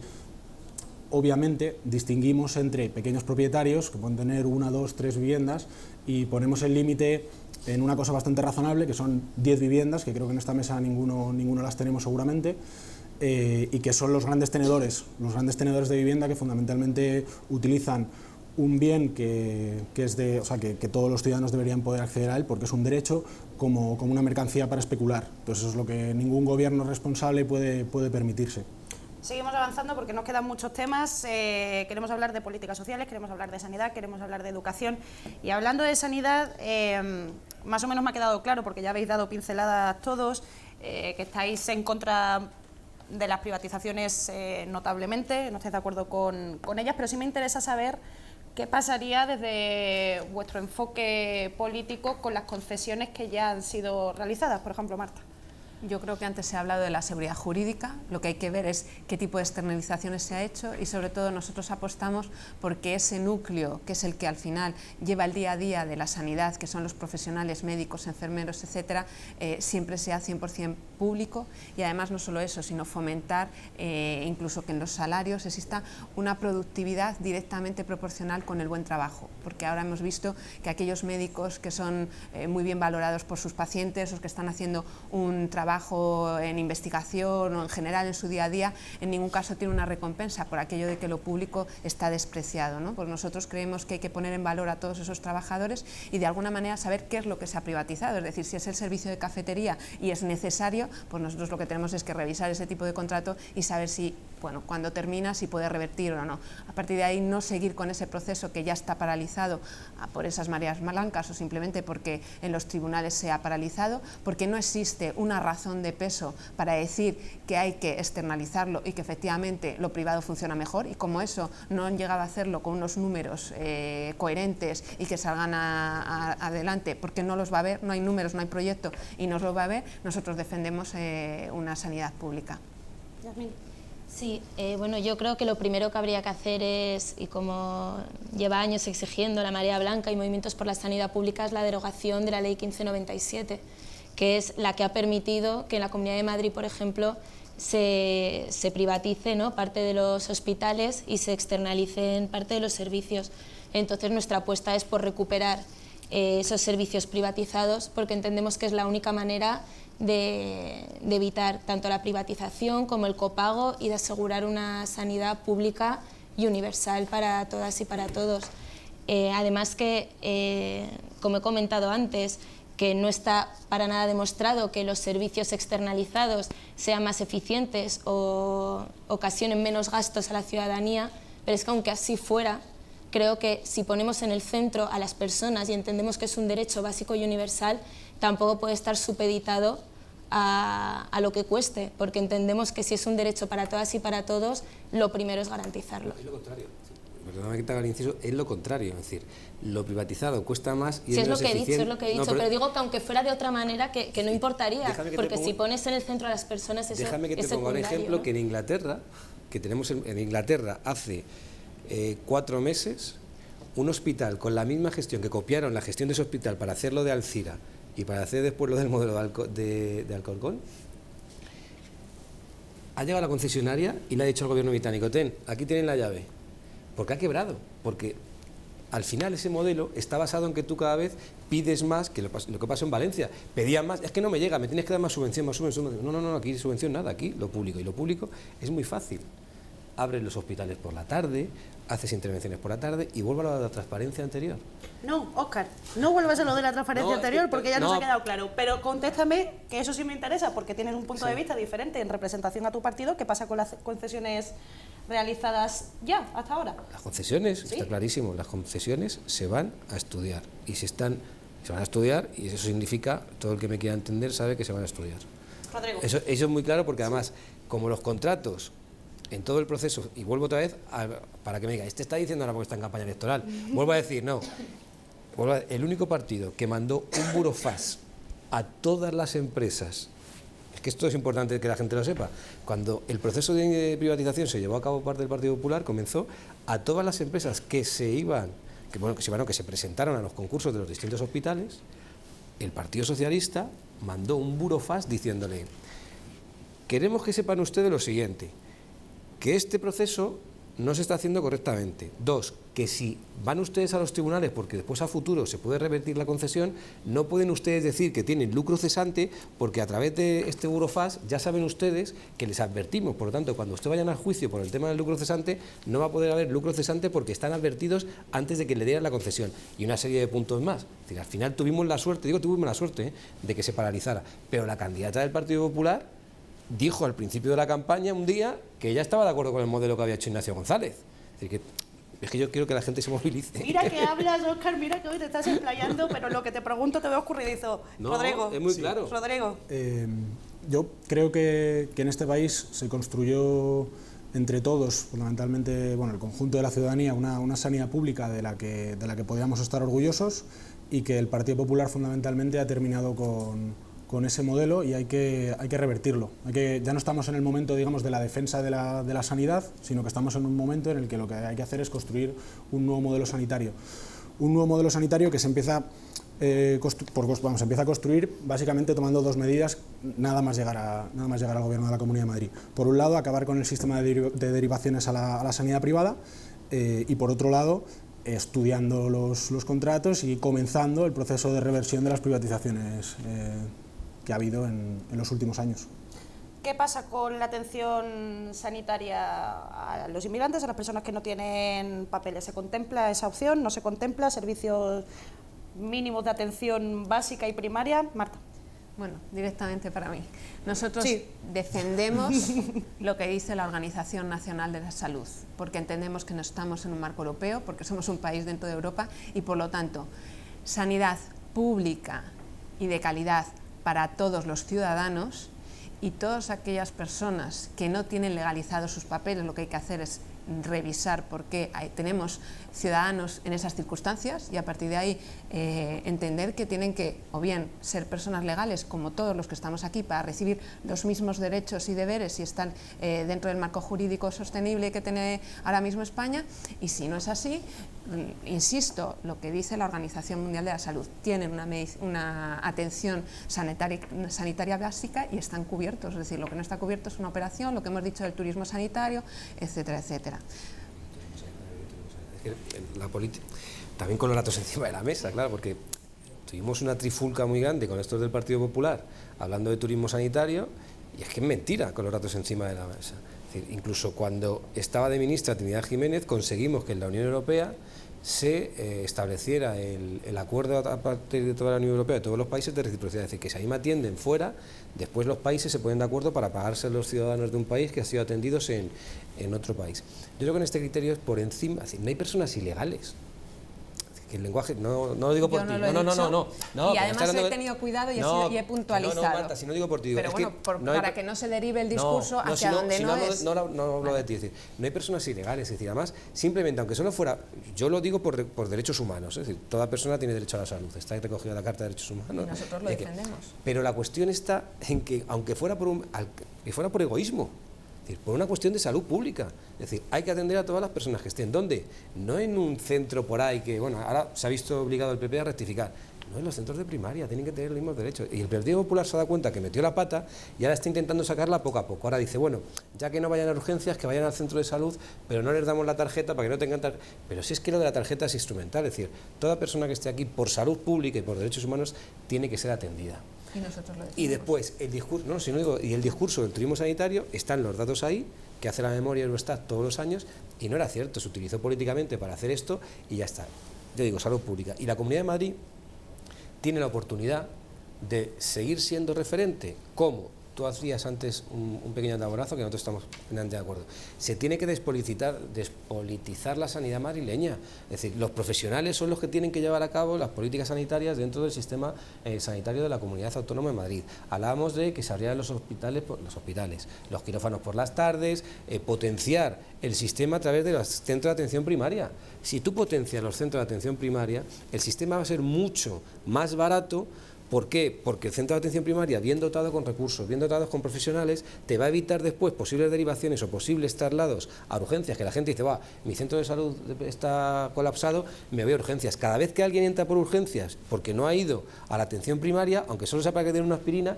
obviamente distinguimos entre pequeños propietarios que pueden tener 1, 2, 3 viviendas, y ponemos el límite en una cosa bastante razonable, que son 10 viviendas, que creo que en esta mesa ninguno las tenemos seguramente, y que son los grandes tenedores de vivienda, que fundamentalmente utilizan un bien que todos los ciudadanos deberían poder acceder a él porque es un derecho, como una mercancía para especular. Entonces eso es lo que ningún gobierno responsable puede permitirse. Seguimos avanzando porque nos quedan muchos temas. Queremos hablar de políticas sociales, queremos hablar de sanidad, queremos hablar de educación. Y hablando de sanidad, más o menos me ha quedado claro, porque ya habéis dado pinceladas todos, que estáis en contra de las privatizaciones notablemente, no estáis de acuerdo con ellas, pero sí me interesa saber qué pasaría desde vuestro enfoque político con las concesiones que ya han sido realizadas, por ejemplo, Marta. Yo creo que antes se ha hablado de la seguridad jurídica, lo que hay que ver es qué tipo de externalizaciones se ha hecho, y sobre todo nosotros apostamos porque ese núcleo, que es el que al final lleva el día a día de la sanidad, que son los profesionales, médicos, enfermeros, etcétera, siempre sea 100% público, y además no solo eso, sino fomentar incluso que en los salarios exista una productividad directamente proporcional con el buen trabajo, porque ahora hemos visto que aquellos médicos que son muy bien valorados por sus pacientes, o que están haciendo un trabajo en investigación o en general en su día a día, en ningún caso tiene una recompensa por aquello de que lo público está despreciado, ¿no? Pues nosotros creemos que hay que poner en valor a todos esos trabajadores y de alguna manera saber qué es lo que se ha privatizado, es decir, si es el servicio de cafetería y es necesario, pues nosotros lo que tenemos es que revisar ese tipo de contrato y saber si, bueno, cuando termina, si puede revertir o no. A partir de ahí no seguir con ese proceso que ya está paralizado por esas mareas blancas o simplemente porque en los tribunales se ha paralizado, porque no existe una razón de peso para decir que hay que externalizarlo y que efectivamente lo privado funciona mejor, y como eso no han llegado a hacerlo con unos números coherentes y que salgan adelante, porque no los va a haber, no hay números, no hay proyecto y no los va a haber, nosotros defendemos una sanidad pública. Yasmín. Sí, bueno, yo creo que lo primero que habría que hacer es, y como lleva años exigiendo la Marea Blanca y Movimientos por la Sanidad Pública, es la derogación de la Ley 1597, que es la que ha permitido que en la Comunidad de Madrid, por ejemplo, se privatice, ¿no?, parte de los hospitales y se externalicen parte de los servicios. Entonces nuestra apuesta es por recuperar esos servicios privatizados, porque entendemos que es la única manera de evitar tanto la privatización como el copago y de asegurar una sanidad pública y universal para todas y para todos. Además que, como he comentado antes, que no está para nada demostrado que los servicios externalizados sean más eficientes o ocasionen menos gastos a la ciudadanía, pero es que aunque así fuera, creo que si ponemos en el centro a las personas y entendemos que es un derecho básico y universal, tampoco puede estar supeditado a lo que cueste, porque entendemos que si es un derecho para todas y para todos, lo primero es garantizarlo. Es lo contrario. Perdóname que te haga el inciso, es lo contrario, es decir, lo privatizado cuesta más y sí, es menos eficiente. Es lo que he dicho, pero digo que aunque fuera de otra manera, que no importaría, porque si pones en el centro a las personas eso es secundario. Déjame que te ponga un ejemplo, ¿no? Que en Inglaterra, que tenemos en Inglaterra hace 4 meses, un hospital con la misma gestión que copiaron la gestión de ese hospital para hacerlo de Alcira y para hacer después lo del modelo de Alcorcón, ha llegado a la concesionaria y le ha dicho al gobierno británico, ten, aquí tienen la llave. Porque ha quebrado, porque al final ese modelo está basado en que tú cada vez pides más, que lo que pasó en Valencia, pedían más, es que no me llega, me tienes que dar más subvención, más subvención. No, aquí subvención nada, aquí lo público, y lo público es muy fácil. Abres los hospitales por la tarde, haces intervenciones por la tarde y vuelve a la transparencia anterior. No, Óscar, no vuelvas a lo de la transparencia anterior porque ya nos ha quedado claro, pero contéstame, que eso sí me interesa porque tienes un punto de vista diferente en representación a tu partido. ¿Qué pasa con las concesiones realizadas ya, hasta ahora? Las concesiones, ¿sí? Está clarísimo, las concesiones se van a estudiar y se van a estudiar y eso significa, todo el que me quiera entender sabe que se van a estudiar. Rodrigo. Eso es muy claro porque además, como los contratos en todo el proceso, y vuelvo otra vez para que me diga, este está diciendo ahora porque está en campaña electoral, vuelvo a decir, no, el único partido que mandó un burofax a todas las empresas, es que esto es importante que la gente lo sepa, cuando el proceso de privatización se llevó a cabo por parte del Partido Popular, comenzó a todas las empresas que se presentaron a los concursos de los distintos hospitales, el Partido Socialista mandó un burofax diciéndole, queremos que sepan ustedes lo siguiente, que este proceso no se está haciendo correctamente. 2, que si van ustedes a los tribunales, porque después a futuro se puede revertir la concesión, no pueden ustedes decir que tienen lucro cesante, porque a través de este burofax ya saben ustedes que les advertimos. Por lo tanto, cuando ustedes vayan al juicio por el tema del lucro cesante, no va a poder haber lucro cesante porque están advertidos antes de que le dieran la concesión. Y una serie de puntos más. Es decir, al final tuvimos la suerte, de que se paralizara. Pero la candidata del Partido Popular dijo al principio de la campaña un día que ella estaba de acuerdo con el modelo que había hecho Ignacio González. Es que yo quiero que la gente se movilice. Mira que hablas, Óscar, mira que hoy te estás explayando, pero lo que te pregunto te veo escurridizo. No, Rodrigo. es muy claro. Rodrigo. Yo creo que en este país se construyó entre todos, fundamentalmente, el conjunto de la ciudadanía, una sanidad pública de la que podíamos estar orgullosos y que el Partido Popular fundamentalmente ha terminado con ese modelo y hay que revertirlo. Ya no estamos en el momento, digamos, de la defensa de la sanidad, sino que estamos en un momento en el que lo que hay que hacer es construir un nuevo modelo sanitario. Un nuevo modelo sanitario que se empieza a construir básicamente tomando 2 medidas nada más llegar al Gobierno de la Comunidad de Madrid. Por un lado, acabar con el sistema de derivaciones a la sanidad privada y por otro lado, estudiando los contratos y comenzando el proceso de reversión de las privatizaciones que ha habido en los últimos años. ¿Qué pasa con la atención sanitaria a los inmigrantes, a las personas que no tienen papeles? ¿Se contempla esa opción? ¿No se contempla? ¿Servicios mínimos de atención básica y primaria? Marta. Bueno, directamente para mí. Nosotros defendemos lo que dice la Organización Nacional de la Salud, porque entendemos que no estamos en un marco europeo, porque somos un país dentro de Europa y por lo tanto, sanidad pública y de calidad para todos los ciudadanos y todas aquellas personas que no tienen legalizados sus papeles, lo que hay que hacer es revisar por qué tenemos ciudadanos en esas circunstancias y a partir de ahí entender que tienen que o bien ser personas legales como todos los que estamos aquí para recibir los mismos derechos y deberes si están dentro del marco jurídico sostenible que tiene ahora mismo España y si no es así, insisto, lo que dice la Organización Mundial de la Salud, tienen una atención sanitaria básica y están cubiertos, es decir, lo que no está cubierto es una operación, lo que hemos dicho del turismo sanitario, etcétera, etcétera. La política, también con los datos encima de la mesa, claro, porque tuvimos una trifulca muy grande con estos del Partido Popular, hablando de turismo sanitario, y es que es mentira con los datos encima de la mesa. Es decir, incluso cuando estaba de ministra Trinidad Jiménez, conseguimos que en la Unión Europea se estableciera el acuerdo a partir de toda la Unión Europea, de todos los países, de reciprocidad. Es decir, que si ahí me atienden fuera, después los países se ponen de acuerdo para pagarse a los ciudadanos de un país que han sido atendidos en otro país. Yo creo que en este criterio es por encima, es decir, no hay personas ilegales. Que el lenguaje, no lo digo por ti, no, y además he tenido cuidado y he puntualizado. No, Marta, si no digo por ti, digo, pero es bueno, que para que no se derive el discurso hacia donde no es. No hablo de ti, es decir, no hay personas ilegales, es decir, además, simplemente, aunque solo fuera, yo lo digo por derechos humanos, es decir, toda persona tiene derecho a la salud, está recogida en la Carta de Derechos Humanos. Y nosotros lo defendemos. Pero la cuestión está en que, aunque fuera por egoísmo, es decir, por una cuestión de salud pública. Es decir, hay que atender a todas las personas que estén. ¿Dónde? No en un centro por ahí que, bueno, ahora se ha visto obligado el PP a rectificar. No, en los centros de primaria, tienen que tener los mismos derechos. Y el Partido Popular se ha dado cuenta que metió la pata y ahora está intentando sacarla poco a poco. Ahora dice, bueno, ya que no vayan a urgencias, que vayan al centro de salud, pero no les damos la tarjeta para que no tengan tarjeta. Pero si es que lo de la tarjeta es instrumental, es decir, toda persona que esté aquí por salud pública y por derechos humanos tiene que ser atendida. Y nosotros lo decimos. Y después, el discurso del turismo sanitario, están los datos ahí, que hace la memoria Eurostat todos los años, y no era cierto, se utilizó políticamente para hacer esto y ya está. Yo digo, salud pública. Y la Comunidad de Madrid tiene la oportunidad de seguir siendo referente, como tú hacías antes un pequeño elaborazo, que nosotros estamos plenamente de acuerdo. Se tiene que despolitizar la sanidad madrileña, es decir, los profesionales son los que tienen que llevar a cabo las políticas sanitarias dentro del sistema sanitario de la Comunidad Autónoma de Madrid. Hablábamos de que se abrieran los hospitales, los quirófanos por las tardes, potenciar el sistema a través de los centros de atención primaria. Si tú potencias los centros de atención primaria, el sistema va a ser mucho más barato. ¿Por qué? Porque el centro de atención primaria, bien dotado con recursos, bien dotado con profesionales, te va a evitar después posibles derivaciones o posibles traslados a urgencias, que la gente dice, mi centro de salud está colapsado, me voy a urgencias. Cada vez que alguien entra por urgencias porque no ha ido a la atención primaria, aunque solo sepa que tiene una aspirina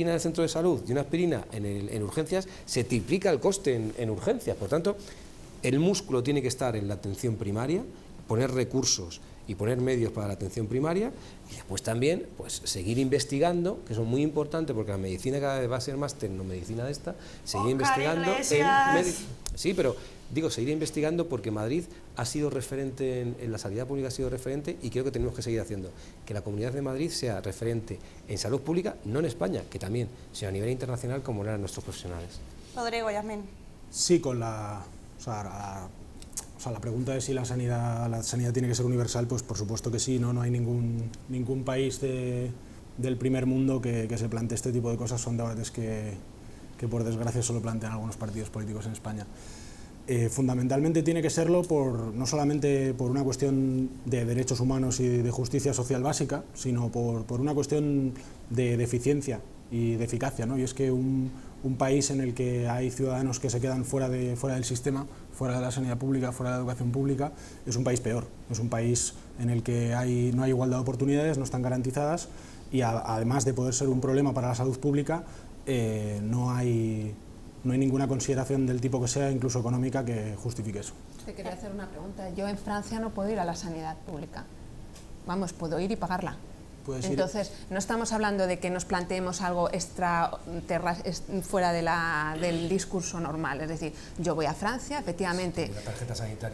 en el centro de salud y una aspirina en urgencias, se triplica el coste en urgencias. Por tanto, el músculo tiene que estar en la atención primaria, poner recursos y poner medios para la atención primaria, y después también pues seguir investigando, que eso es muy importante porque la medicina cada vez va a ser más tecnomedicina de esta, seguir investigando sí, pero digo, seguir investigando porque Madrid ha sido referente en la sanidad pública, ha sido referente, y creo que tenemos que seguir haciendo que la Comunidad de Madrid sea referente en salud pública, no en España, que también, sino a nivel internacional, como lo eran nuestros profesionales. Rodrigo, Yasmín. Sí, con la pregunta de si la sanidad tiene que ser universal, pues por supuesto que sí, no hay ningún país del primer mundo que se plantee este tipo de cosas. Son debates que por desgracia solo plantean algunos partidos políticos en España. Fundamentalmente tiene que serlo no solamente por una cuestión de derechos humanos y de justicia social básica, sino por una cuestión de eficiencia y de eficacia, ¿no? Y es que un país en el que hay ciudadanos que se quedan fuera del sistema, fuera de la sanidad pública, fuera de la educación pública, es un país peor. Es un país en el que no hay igualdad de oportunidades, no están garantizadas, y además de poder ser un problema para la salud pública, no hay ninguna consideración del tipo que sea, incluso económica, que justifique eso. Te quería hacer una pregunta. Yo en Francia no puedo ir a la sanidad pública. Vamos, puedo ir y pagarla. Entonces, no estamos hablando de que nos planteemos algo fuera del discurso normal. Es decir, yo voy a Francia, efectivamente,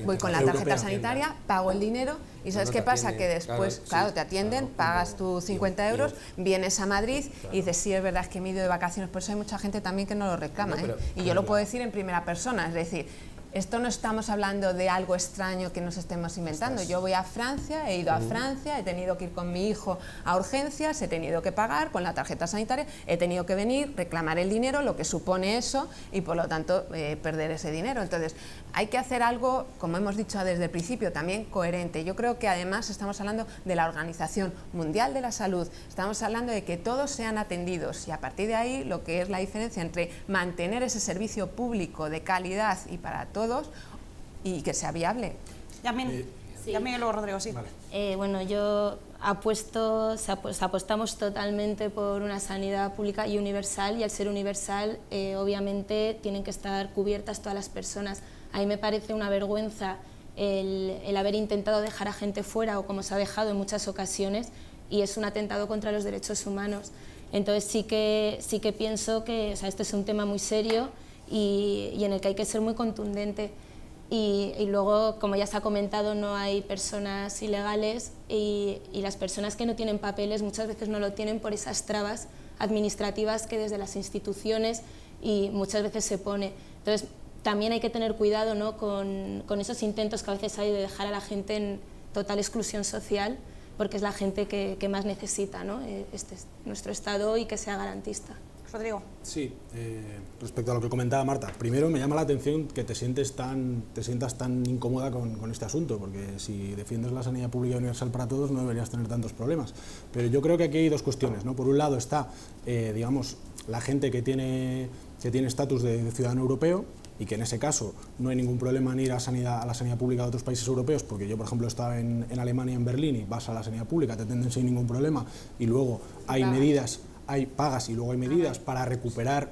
voy con la tarjeta sanitaria, pago el dinero y ¿sabes qué pasa? Que después, claro, te atienden, pagas tus 50 euros, vienes a Madrid y dices, sí, es verdad, es que me he ido de vacaciones. Por eso hay mucha gente también que no lo reclama. Y yo lo puedo decir en primera persona, es decir, esto no estamos hablando de algo extraño que nos estemos inventando. Yo voy a Francia, he ido a Francia, he tenido que ir con mi hijo a urgencias, he tenido que pagar con la tarjeta sanitaria, he tenido que venir, reclamar el dinero, lo que supone eso, y por lo tanto perder ese dinero. Entonces, hay que hacer algo, como hemos dicho desde el principio, también coherente. Yo creo que además estamos hablando de la Organización Mundial de la Salud, estamos hablando de que todos sean atendidos, y a partir de ahí lo que es la diferencia entre mantener ese servicio público de calidad y para todos y que sea viable. Yasmín, y luego Rodrigo, sí. Vale. Bueno, apostamos totalmente por una sanidad pública y universal, y al ser universal, obviamente, tienen que estar cubiertas todas las personas. A mí me parece una vergüenza el haber intentado dejar a gente fuera, o como se ha dejado en muchas ocasiones, y es un atentado contra los derechos humanos. Entonces sí que pienso que, o sea, este es un tema muy serio y en el que hay que ser muy contundente. Y luego, como ya se ha comentado, no hay personas ilegales y las personas que no tienen papeles muchas veces no lo tienen por esas trabas administrativas que desde las instituciones y muchas veces se pone. Entonces también hay que tener cuidado, ¿no?, con esos intentos que a veces hay de dejar a la gente en total exclusión social, porque es la gente que más necesita, ¿no?, nuestro Estado y que sea garantista. Rodrigo. Sí, respecto a lo que comentaba Marta, primero me llama la atención que te sientas tan incómoda con este asunto, porque si defiendes la sanidad pública universal para todos no deberías tener tantos problemas. Pero yo creo que aquí hay dos cuestiones, ¿no? Por un lado está, digamos, la gente que tiene estatus de ciudadano europeo, y que en ese caso no hay ningún problema en ir a la sanidad pública de otros países europeos, porque yo, por ejemplo, estaba en Alemania, en Berlín, y vas a la sanidad pública, te atienden sin ningún problema, y luego hay medidas, pagas y luego hay medidas para recuperar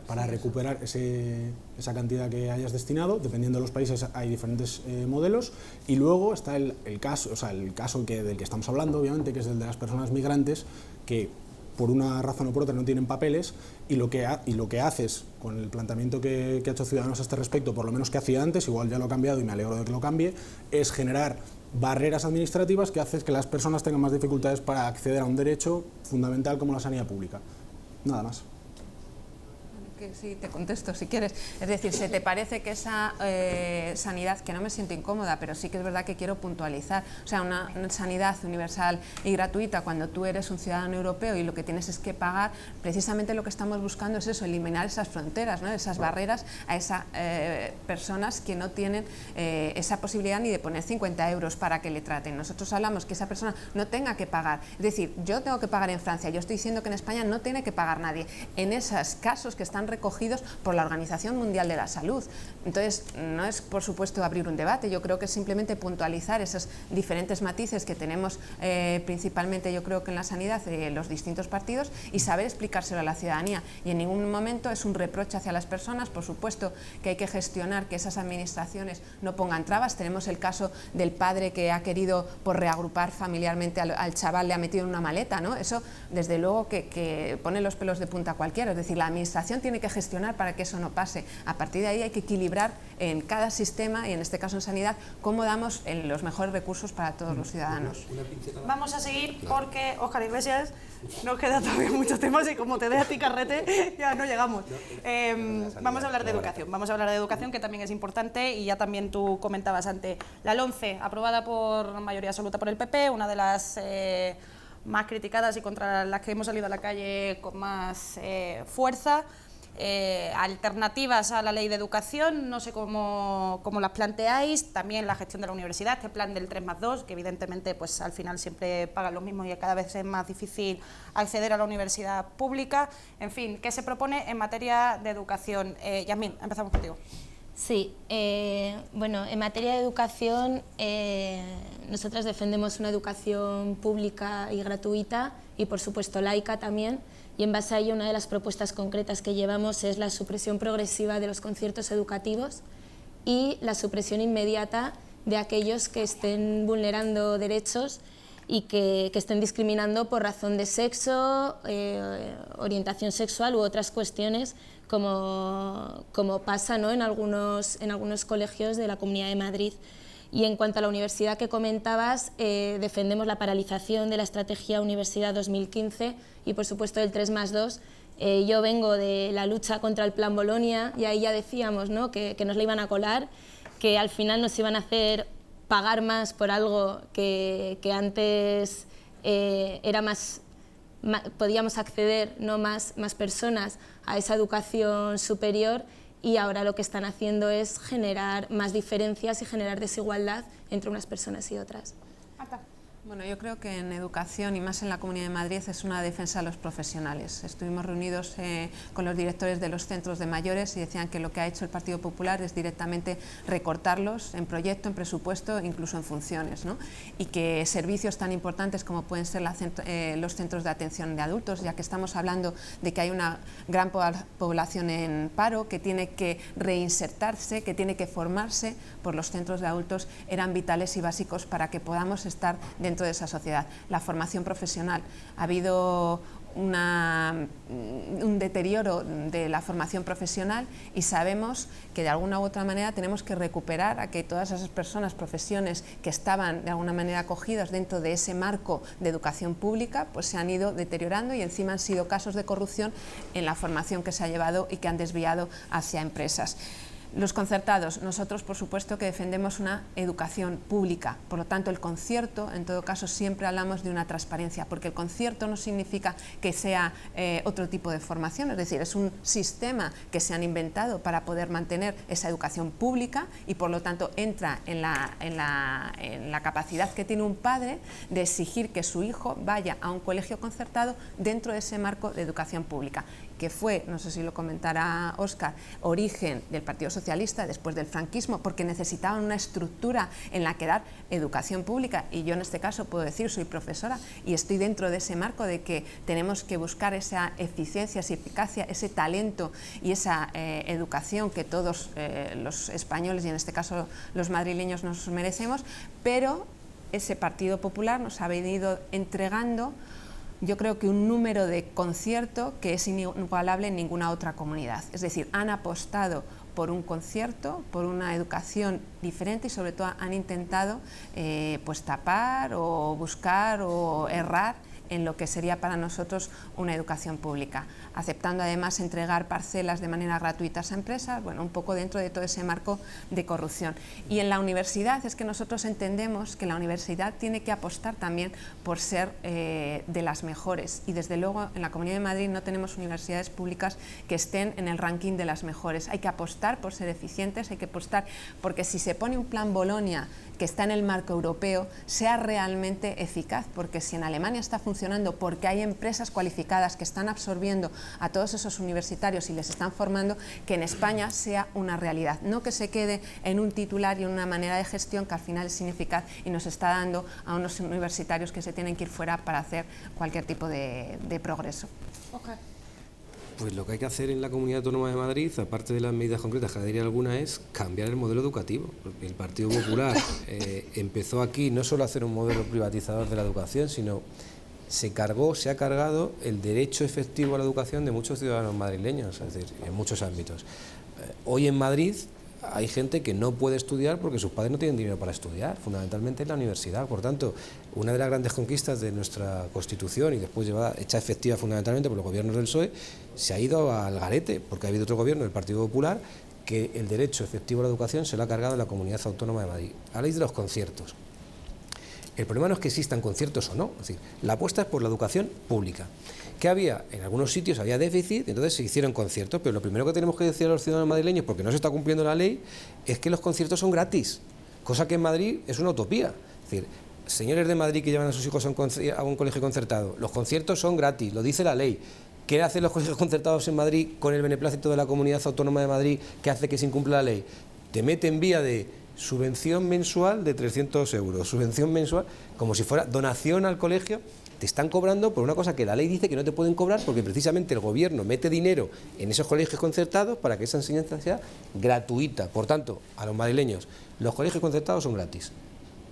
esa cantidad que hayas destinado. Dependiendo de los países hay diferentes modelos, y luego está el caso del que estamos hablando, obviamente, que es el de las personas migrantes que por una razón o por otra no tienen papeles, y lo que haces con el planteamiento que ha hecho Ciudadanos a este respecto, por lo menos que hacía antes, igual ya lo ha cambiado y me alegro de que lo cambie, es generar barreras administrativas que hacen que las personas tengan más dificultades para acceder a un derecho fundamental como la sanidad pública. Nada más. Que sí, te contesto si quieres. Es decir, ¿se te parece que esa sanidad, que no me siento incómoda, pero sí que es verdad que quiero puntualizar, o sea, una sanidad universal y gratuita cuando tú eres un ciudadano europeo y lo que tienes es que pagar, precisamente lo que estamos buscando es eso, eliminar esas fronteras, ¿no?, esas barreras a esas personas que no tienen esa posibilidad ni de poner 50 euros para que le traten. Nosotros hablamos que esa persona no tenga que pagar, es decir, yo tengo que pagar en Francia, yo estoy diciendo que en España no tiene que pagar nadie, en esos casos que están recogidos por la Organización Mundial de la Salud. Entonces, no es, por supuesto, abrir un debate, yo creo que es simplemente puntualizar esos diferentes matices que tenemos, principalmente yo creo que en la sanidad, los distintos partidos, y saber explicárselo a la ciudadanía. Y en ningún momento es un reproche hacia las personas, por supuesto que hay que gestionar que esas administraciones no pongan trabas. Tenemos el caso del padre que ha querido, por reagrupar familiarmente al chaval, le ha metido en una maleta, ¿no? Eso, desde luego, que pone los pelos de punta a cualquiera. Es decir, la administración tiene que gestionar para que eso no pase. A partir de ahí hay que equilibrar en cada sistema, y en este caso en sanidad, cómo damos los mejores recursos para todos los ciudadanos. Vamos a seguir porque, Óscar Iglesias, nos queda todavía muchos temas y como te dé a ti carrete ya no llegamos. Vamos a hablar de educación, que también es importante, y ya también tú comentabas antes la LOMCE, aprobada por mayoría absoluta por el PP, una de las más criticadas y contra las que hemos salido a la calle con más fuerza. Alternativas a la ley de educación, no sé cómo las planteáis, también la gestión de la universidad, este plan del 3+2, que evidentemente pues al final siempre pagan los mismos y cada vez es más difícil acceder a la universidad pública. En fin, ¿qué se propone en materia de educación? Yasmín, empezamos contigo. Sí, bueno, en materia de educación, nosotras defendemos una educación pública y gratuita y, por supuesto, laica también, y en base a ello una de las propuestas concretas que llevamos es la supresión progresiva de los conciertos educativos y la supresión inmediata de aquellos que estén vulnerando derechos y que estén discriminando por razón de sexo, orientación sexual u otras cuestiones, como pasa, ¿no?, en algunos colegios de la Comunidad de Madrid. Y en cuanto a la universidad que comentabas, defendemos la paralización de la Estrategia Universidad 2015 y, por supuesto, del 3+2. Yo vengo de la lucha contra el Plan Bolonia y ahí ya decíamos, ¿no?, que nos la iban a colar, que al final nos iban a hacer pagar más por algo que antes era podíamos acceder, ¿no?, más personas a esa educación superior, y ahora lo que están haciendo es generar más diferencias y generar desigualdad entre unas personas y otras. Bueno, yo creo que en educación, y más en la Comunidad de Madrid, es una defensa de los profesionales. Estuvimos reunidos con los directores de los centros de mayores y decían que lo que ha hecho el Partido Popular es directamente recortarlos en proyecto, en presupuesto, incluso en funciones, ¿no? Y que servicios tan importantes como pueden ser los centros de atención de adultos, ya que estamos hablando de que hay una gran población en paro, que tiene que reinsertarse, que tiene que formarse, por los centros de adultos eran vitales y básicos para que podamos estar dentro dentro de esa sociedad. La formación profesional. Ha habido un deterioro de la formación profesional y sabemos que de alguna u otra manera tenemos que recuperar a que todas esas personas, profesiones que estaban de alguna manera acogidas dentro de ese marco de educación pública, pues se han ido deteriorando y encima han sido casos de corrupción en la formación que se ha llevado y que han desviado hacia empresas. Los concertados, nosotros por supuesto que defendemos una educación pública, por lo tanto el concierto, en todo caso siempre hablamos de una transparencia, porque el concierto no significa que sea otro tipo de formación, es decir, es un sistema que se han inventado para poder mantener esa educación pública y por lo tanto entra en la capacidad que tiene un padre de exigir que su hijo vaya a un colegio concertado dentro de ese marco de educación pública, que fue, no sé si lo comentará Óscar, origen del Partido Socialista después del franquismo, porque necesitaban una estructura en la que dar educación pública, y yo en este caso puedo decir, soy profesora y estoy dentro de ese marco de que tenemos que buscar esa eficiencia, esa eficacia, ese talento y esa educación que todos los españoles y en este caso los madrileños nos merecemos, pero ese Partido Popular nos ha venido entregando, yo creo que un número de concierto que es inigualable en ninguna otra comunidad. Es decir, han apostado por un concierto, por una educación diferente y sobre todo han intentado pues tapar o buscar o errar en lo que sería para nosotros una educación pública, aceptando además entregar parcelas de manera gratuita a empresas, bueno, un poco dentro de todo ese marco de corrupción. Y en la universidad es que nosotros entendemos que la universidad tiene que apostar también por ser de las mejores, y desde luego en la Comunidad de Madrid no tenemos universidades públicas que estén en el ranking de las mejores. Hay que apostar por ser eficientes, hay que apostar porque si se pone un plan Bolonia que está en el marco europeo, sea realmente eficaz, porque si en Alemania está funcionando porque hay empresas cualificadas que están absorbiendo a todos esos universitarios y les están formando, que en España sea una realidad, no que se quede en un titular y en una manera de gestión que al final es ineficaz y nos está dando a unos universitarios que se tienen que ir fuera para hacer cualquier tipo de progreso. Okay. Pues lo que hay que hacer en la Comunidad Autónoma de Madrid, aparte de las medidas concretas, que diría alguna, es cambiar el modelo educativo, porque el Partido Popular empezó aquí no solo a hacer un modelo privatizador de la educación, sino se ha cargado el derecho efectivo a la educación de muchos ciudadanos madrileños, es decir, en muchos ámbitos. Hoy en Madrid hay gente que no puede estudiar porque sus padres no tienen dinero para estudiar, fundamentalmente en la universidad. Por tanto, una de las grandes conquistas de nuestra Constitución y después hecha efectiva fundamentalmente por los gobiernos del PSOE, se ha ido al garete, porque ha habido otro gobierno, el Partido Popular, que el derecho efectivo a la educación se lo ha cargado en la Comunidad Autónoma de Madrid. Habláis de los conciertos. El problema no es que existan conciertos o no, es decir, la apuesta es por la educación pública. Que había, en algunos sitios había déficit, entonces se hicieron conciertos, pero lo primero que tenemos que decir a los ciudadanos madrileños, porque no se está cumpliendo la ley, es que los conciertos son gratis, cosa que en Madrid es una utopía. Es decir, señores de Madrid que llevan a sus hijos a un colegio concertado, los conciertos son gratis, lo dice la ley. ¿Qué hacen los colegios concertados en Madrid con el beneplácito de la Comunidad Autónoma de Madrid que hace que se incumpla la ley? Te meten vía de subvención mensual de 300 euros, subvención mensual, como si fuera donación al colegio. Te están cobrando por una cosa que la ley dice que no te pueden cobrar, porque precisamente el gobierno mete dinero en esos colegios concertados para que esa enseñanza sea gratuita. Por tanto, a los madrileños, los colegios concertados son gratis.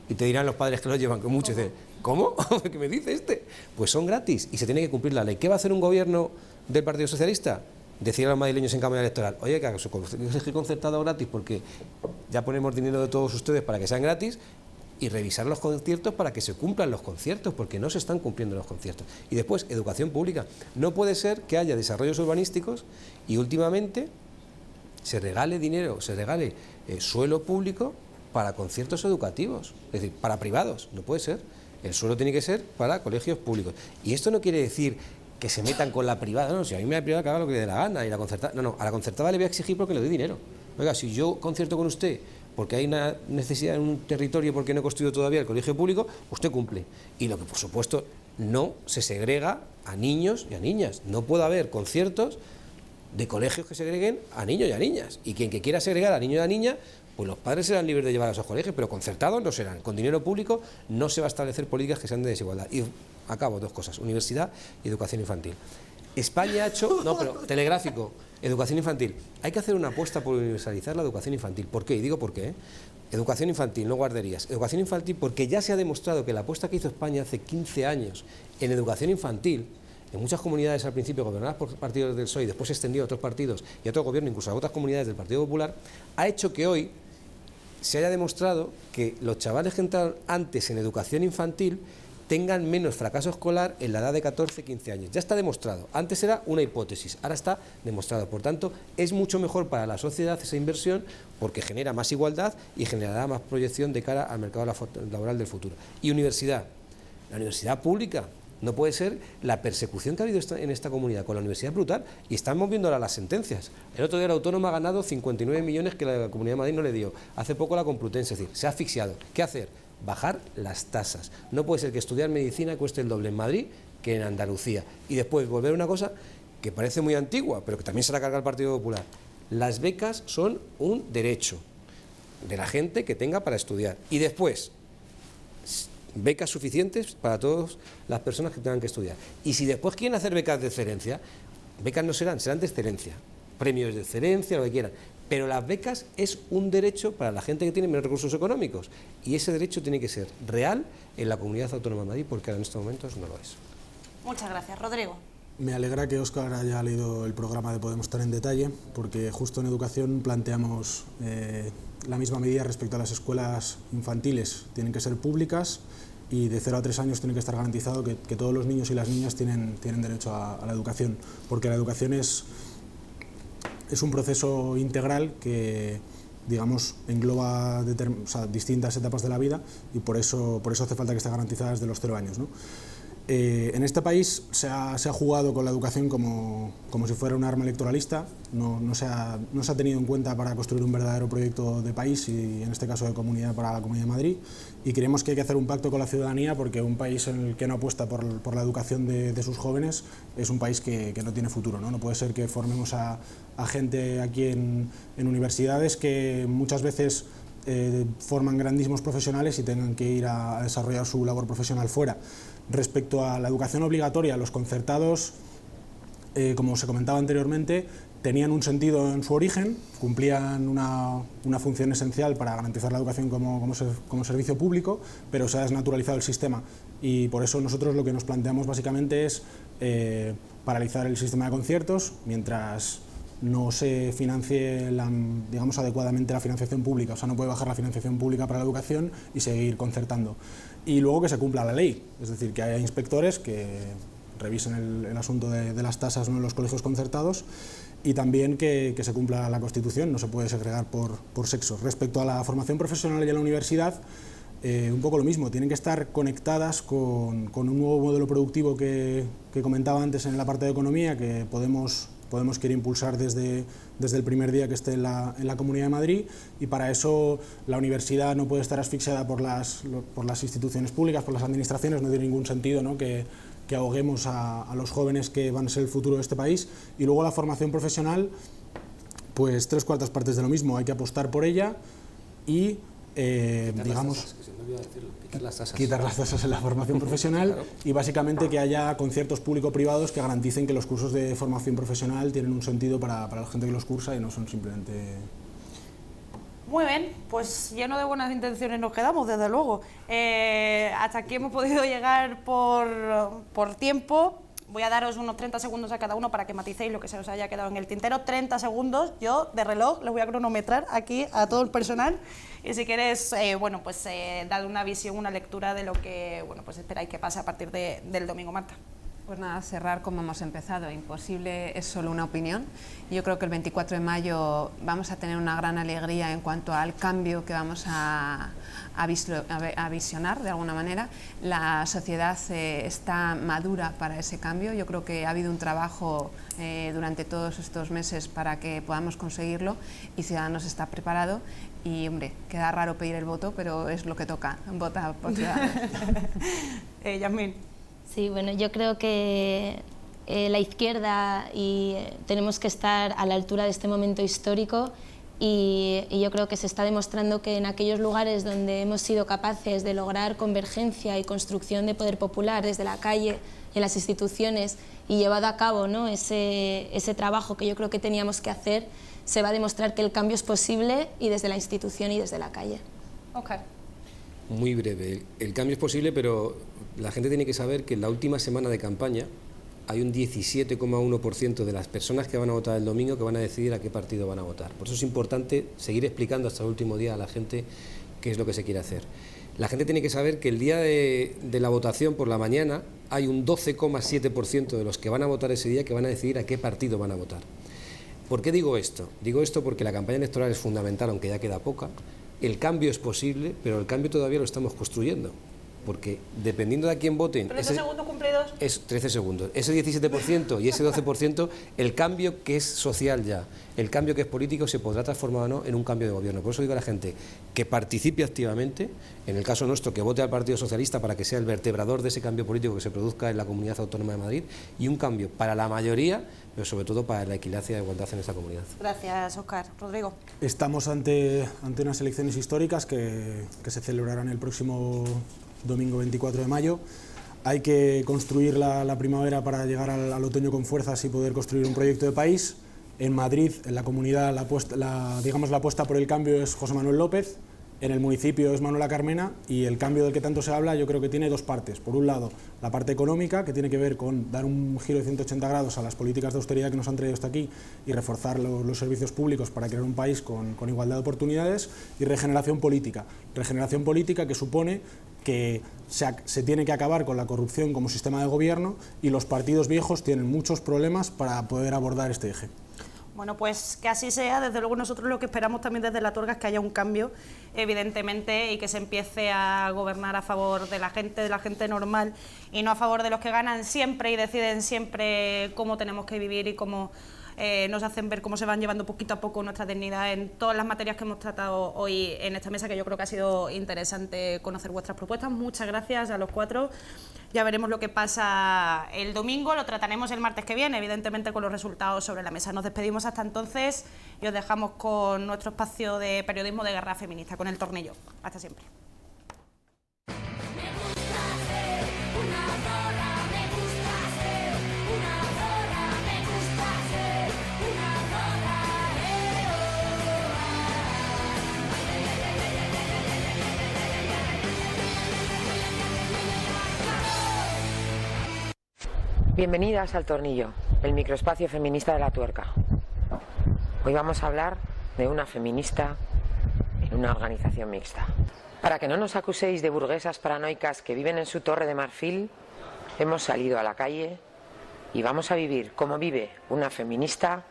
Y te dirán los padres que los llevan con mucho, dicen, ¿cómo? ¿Qué me dice este? Pues son gratis y se tiene que cumplir la ley. ¿Qué va a hacer un gobierno del Partido Socialista? Decir a los madrileños en campaña electoral, oye, que hagan su colegio concertado gratis porque ya ponemos dinero de todos ustedes para que sean gratis, y revisar los conciertos para que se cumplan los conciertos, porque no se están cumpliendo los conciertos. Y después, educación pública. No puede ser que haya desarrollos urbanísticos y últimamente se regale dinero, se regale suelo público para conciertos educativos, es decir, para privados. No puede ser. El suelo tiene que ser para colegios públicos. Y esto no quiere decir que se metan con la privada, no, si a mí me da privada que haga lo que le dé la gana, y la concertada, no, a la concertada le voy a exigir porque le doy dinero. Oiga, si yo concierto con usted porque hay una necesidad en un territorio porque no he construido todavía el colegio público, usted cumple. Y lo que por supuesto no se segrega a niños y a niñas. No puede haber conciertos de colegios que segreguen a niños y a niñas. Y quien que quiera segregar a niños y a niñas, pues los padres serán libres de llevar a esos colegios, pero concertados no serán. Con dinero público no se va a establecer políticas que sean de desigualdad. Y acabo, dos cosas, universidad y educación infantil. España ha hecho, no, pero telegráfico, educación infantil. Hay que hacer una apuesta por universalizar la educación infantil. ¿Por qué? Y digo por qué. Educación infantil, no guarderías. Educación infantil porque ya se ha demostrado que la apuesta que hizo España hace 15 años en educación infantil, en muchas comunidades al principio gobernadas por partidos del PSOE y después se extendió a otros partidos y a otro gobierno, incluso a otras comunidades del Partido Popular, ha hecho que hoy se haya demostrado que los chavales que entraron antes en educación infantil tengan menos fracaso escolar en la edad de 14, 15 años. Ya está demostrado. Antes era una hipótesis, ahora está demostrado. Por tanto, es mucho mejor para la sociedad esa inversión porque genera más igualdad y generará más proyección de cara al mercado laboral del futuro. Y universidad. La universidad pública. No puede ser la persecución que ha habido en esta comunidad con la universidad brutal, y estamos viendo ahora las sentencias. El otro día la Autónoma ha ganado 59 millones que la Comunidad de Madrid no le dio. Hace poco la Complutense, es decir, se ha asfixiado. ¿Qué hacer? Bajar las tasas. No puede ser que estudiar medicina cueste el doble en Madrid que en Andalucía. Y después volver a una cosa que parece muy antigua, pero que también se la carga el Partido Popular. Las becas son un derecho de la gente que tenga para estudiar. Y después, becas suficientes para todas las personas que tengan que estudiar. Y si después quieren hacer becas de excelencia, becas no serán de excelencia, premios de excelencia, lo que quieran. Pero las becas es un derecho para la gente que tiene menos recursos económicos. Y ese derecho tiene que ser real en la Comunidad Autónoma de Madrid, porque ahora en estos momentos no lo es. Muchas gracias. Rodrigo. Me alegra que Óscar haya leído el programa de Podemos estar en detalle, porque justo en educación planteamos la misma medida respecto a las escuelas infantiles. Tienen que ser públicas y de 0 a 3 años tiene que estar garantizado que todos los niños y las niñas tienen derecho a la educación, porque la educación es un proceso integral que, digamos, engloba distintas etapas de la vida, y por eso hace falta que esté garantizada desde los 0 años, ¿no? En este país se ha jugado con la educación como si fuera un arma electoralista, no se ha tenido en cuenta para construir un verdadero proyecto de país, y en este caso de comunidad para la Comunidad de Madrid, y creemos que hay que hacer un pacto con la ciudadanía, porque un país en el que no apuesta por la educación de sus jóvenes es un país que no tiene futuro, ¿no? No puede ser que formemos a gente aquí en universidades que muchas veces forman grandísimos profesionales y tengan que ir a desarrollar su labor profesional fuera. Respecto a la educación obligatoria, los concertados, como se comentaba anteriormente, tenían un sentido en su origen, cumplían una función esencial para garantizar la educación como servicio público, pero se ha desnaturalizado el sistema, y por eso nosotros lo que nos planteamos básicamente es paralizar el sistema de conciertos mientras no se financie digamos, adecuadamente la financiación pública. O sea, no puede bajar la financiación pública para la educación y seguir concertando. Y luego que se cumpla la ley, es decir, que haya inspectores que revisen el asunto de las tasas, ¿no?, en los colegios concertados, y también que se cumpla la Constitución, no se puede segregar por sexo. Respecto a la formación profesional y a la universidad, un poco lo mismo, tienen que estar conectadas con un nuevo modelo productivo que comentaba antes en la parte de economía, que Podemos quiere impulsar desde el primer día que esté en la Comunidad de Madrid, y para eso la universidad no puede estar asfixiada por las instituciones públicas, por las administraciones. No tiene ningún sentido, ¿no?, que ahoguemos a los jóvenes que van a ser el futuro de este país. Y luego la formación profesional, pues 3/4 partes de lo mismo, hay que apostar por ella y digamos, quitar las tasas en la formación profesional, claro. Y básicamente que haya conciertos público-privados que garanticen que los cursos de formación profesional tienen un sentido para la gente que los cursa y no son simplemente... Muy bien, pues lleno de buenas intenciones nos quedamos, desde luego. Hasta aquí hemos podido llegar por tiempo. Voy a daros unos 30 segundos a cada uno para que maticéis lo que se os haya quedado en el tintero. 30 segundos, yo de reloj les voy a cronometrar aquí a todo el personal. Y si queréis, bueno, pues dad una visión, una lectura de lo que, bueno, pues esperáis que pase a partir del domingo, Marta. Pues nada, cerrar como hemos empezado. Imposible es solo una opinión. Yo creo que el 24 de mayo vamos a tener una gran alegría en cuanto al cambio que vamos a visionar de alguna manera. La sociedad está madura para ese cambio. Yo creo que ha habido un trabajo durante todos estos meses para que podamos conseguirlo, y Ciudadanos está preparado. Y, hombre, queda raro pedir el voto, pero es lo que toca, vota por Ciudadanos. Yasmín. Sí, bueno, yo creo que la izquierda tenemos que estar a la altura de este momento histórico y yo creo que se está demostrando que en aquellos lugares donde hemos sido capaces de lograr convergencia y construcción de poder popular desde la calle, en las instituciones, y llevado a cabo, ¿no?, ese trabajo que yo creo que teníamos que hacer, se va a demostrar que el cambio es posible y desde la institución y desde la calle. Óscar. Muy breve. El cambio es posible, pero la gente tiene que saber que en la última semana de campaña hay un 17,1% de las personas que van a votar el domingo que van a decidir a qué partido van a votar. Por eso es importante seguir explicando hasta el último día a la gente qué es lo que se quiere hacer. La gente tiene que saber que el día de la votación por la mañana hay un 12,7% de los que van a votar ese día que van a decidir a qué partido van a votar. ¿Por qué digo esto? Digo esto porque la campaña electoral es fundamental, aunque ya queda poca. El cambio es posible, pero el cambio todavía lo estamos construyendo. Porque dependiendo de a quién voten... 13 segundos cumplidos. Es 13 segundos. Ese 17% y ese 12%, el cambio que es social ya, el cambio que es político, se podrá transformar o no en un cambio de gobierno. Por eso digo a la gente que participe activamente, en el caso nuestro, que vote al Partido Socialista para que sea el vertebrador de ese cambio político que se produzca en la Comunidad Autónoma de Madrid, y un cambio para la mayoría, pero sobre todo para la equidad y la igualdad en esta comunidad. Gracias, Óscar. Rodrigo. Estamos ante unas elecciones históricas que se celebrarán el próximo domingo 24 de mayo. Hay que construir la primavera para llegar al otoño con fuerzas y poder construir un proyecto de país. En Madrid, en la comunidad, la apuesta por el cambio es José Manuel López, en el municipio es Manuela Carmena, y el cambio del que tanto se habla yo creo que tiene dos partes. Por un lado, la parte económica, que tiene que ver con dar un giro de 180 grados a las políticas de austeridad que nos han traído hasta aquí y reforzar los servicios públicos para crear un país con igualdad de oportunidades, y regeneración política. Regeneración política que supone que se tiene que acabar con la corrupción como sistema de gobierno, y los partidos viejos tienen muchos problemas para poder abordar este eje. Bueno, pues que así sea. Desde luego nosotros lo que esperamos también desde La Tuerga es que haya un cambio, evidentemente, y que se empiece a gobernar a favor de la gente normal, y no a favor de los que ganan siempre y deciden siempre cómo tenemos que vivir y cómo nos hacen ver cómo se van llevando poquito a poco nuestra dignidad en todas las materias que hemos tratado hoy en esta mesa, que yo creo que ha sido interesante conocer vuestras propuestas. Muchas gracias a los cuatro. Ya veremos lo que pasa el domingo, lo trataremos el martes que viene, evidentemente con los resultados sobre la mesa. Nos despedimos hasta entonces y os dejamos con nuestro espacio de periodismo de guerra feminista, con El Tornillo. Hasta siempre. Bienvenidas al Tornillo, el microespacio feminista de La Tuerca. Hoy vamos a hablar de una feminista en una organización mixta. Para que no nos acuséis de burguesas paranoicas que viven en su torre de marfil, hemos salido a la calle y vamos a vivir como vive una feminista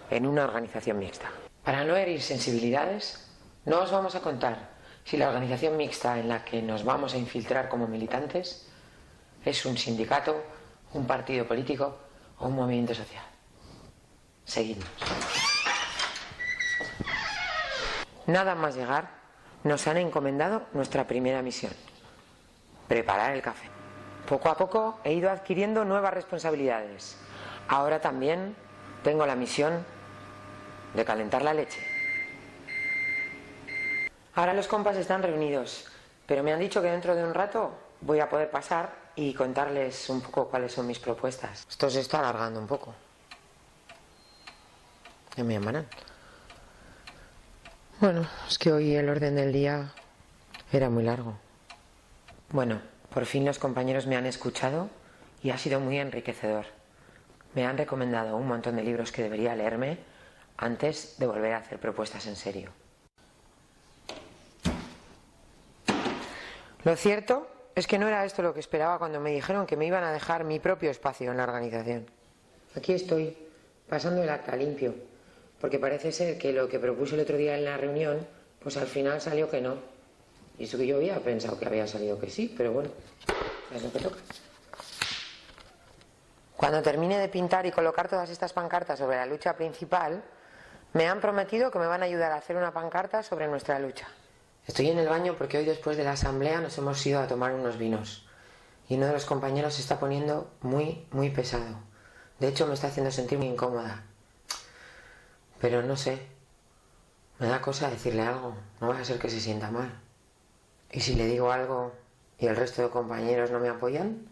en una organización mixta. Para no herir sensibilidades, no os vamos a contar si la organización mixta en la que nos vamos a infiltrar como militantes es un sindicato, un partido político o un movimiento social. Seguidnos. Nada más llegar, nos han encomendado nuestra primera misión: preparar el café. Poco a poco he ido adquiriendo nuevas responsabilidades. Ahora también tengo la misión de calentar la leche. Ahora los compas están reunidos, pero me han dicho que dentro de un rato voy a poder pasar y contarles un poco cuáles son mis propuestas. Esto se está alargando un poco. ¿Ya me llamarán? Bueno, es que hoy el orden del día era muy largo. Bueno, por fin los compañeros me han escuchado y ha sido muy enriquecedor. Me han recomendado un montón de libros que debería leerme antes de volver a hacer propuestas en serio. Lo cierto es que no era esto lo que esperaba cuando me dijeron que me iban a dejar mi propio espacio en la organización. Aquí estoy, pasando el acta limpio, porque parece ser que lo que propuse el otro día en la reunión, pues al final salió que no. Y eso que yo había pensado que había salido que sí, pero bueno, es lo que toca. Cuando termine de pintar y colocar todas estas pancartas sobre la lucha principal, me han prometido que me van a ayudar a hacer una pancarta sobre nuestra lucha. Estoy en el baño porque hoy, después de la asamblea, nos hemos ido a tomar unos vinos y uno de los compañeros se está poniendo muy pesado. De hecho, me está haciendo sentir muy incómoda. Pero no sé, Me da cosa decirle algo, no vaya a ser que se sienta mal. ¿Y si le digo algo y el resto de compañeros no me apoyan?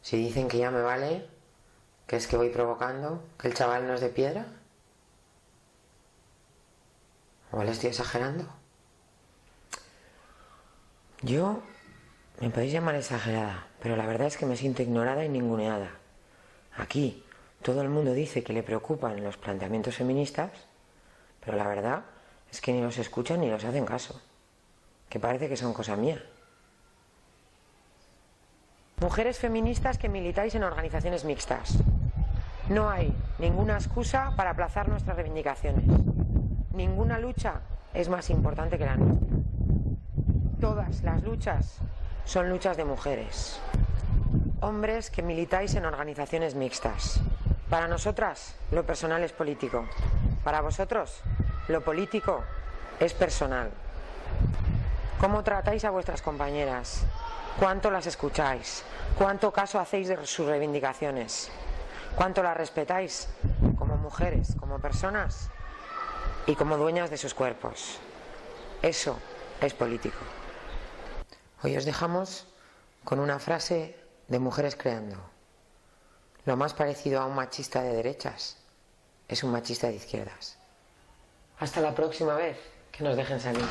Si dicen que ya me vale, que es que voy provocando, que el chaval no es de piedra. ¿O le estoy exagerando? Yo, me podéis llamar exagerada, pero la verdad es que me siento ignorada y ninguneada. Aquí, todo el mundo dice que le preocupan los planteamientos feministas, pero la verdad es que ni los escuchan ni los hacen caso. Que parece que son cosa mía. Mujeres feministas que militáis en organizaciones mixtas. No hay ninguna excusa para aplazar nuestras reivindicaciones. Ninguna lucha es más importante que la nuestra. Todas las luchas son luchas de mujeres. Hombres que militáis en organizaciones mixtas. Para nosotras, lo personal es político. Para vosotros, lo político es personal. ¿Cómo tratáis a vuestras compañeras? ¿Cuánto las escucháis? ¿Cuánto caso hacéis de sus reivindicaciones? ¿Cuánto las respetáis como mujeres, como personas y como dueñas de sus cuerpos? Eso es político. Hoy os dejamos con una frase de Mujeres Creando. Lo más parecido a un machista de derechas es un machista de izquierdas. Hasta la próxima vez que nos dejen salir.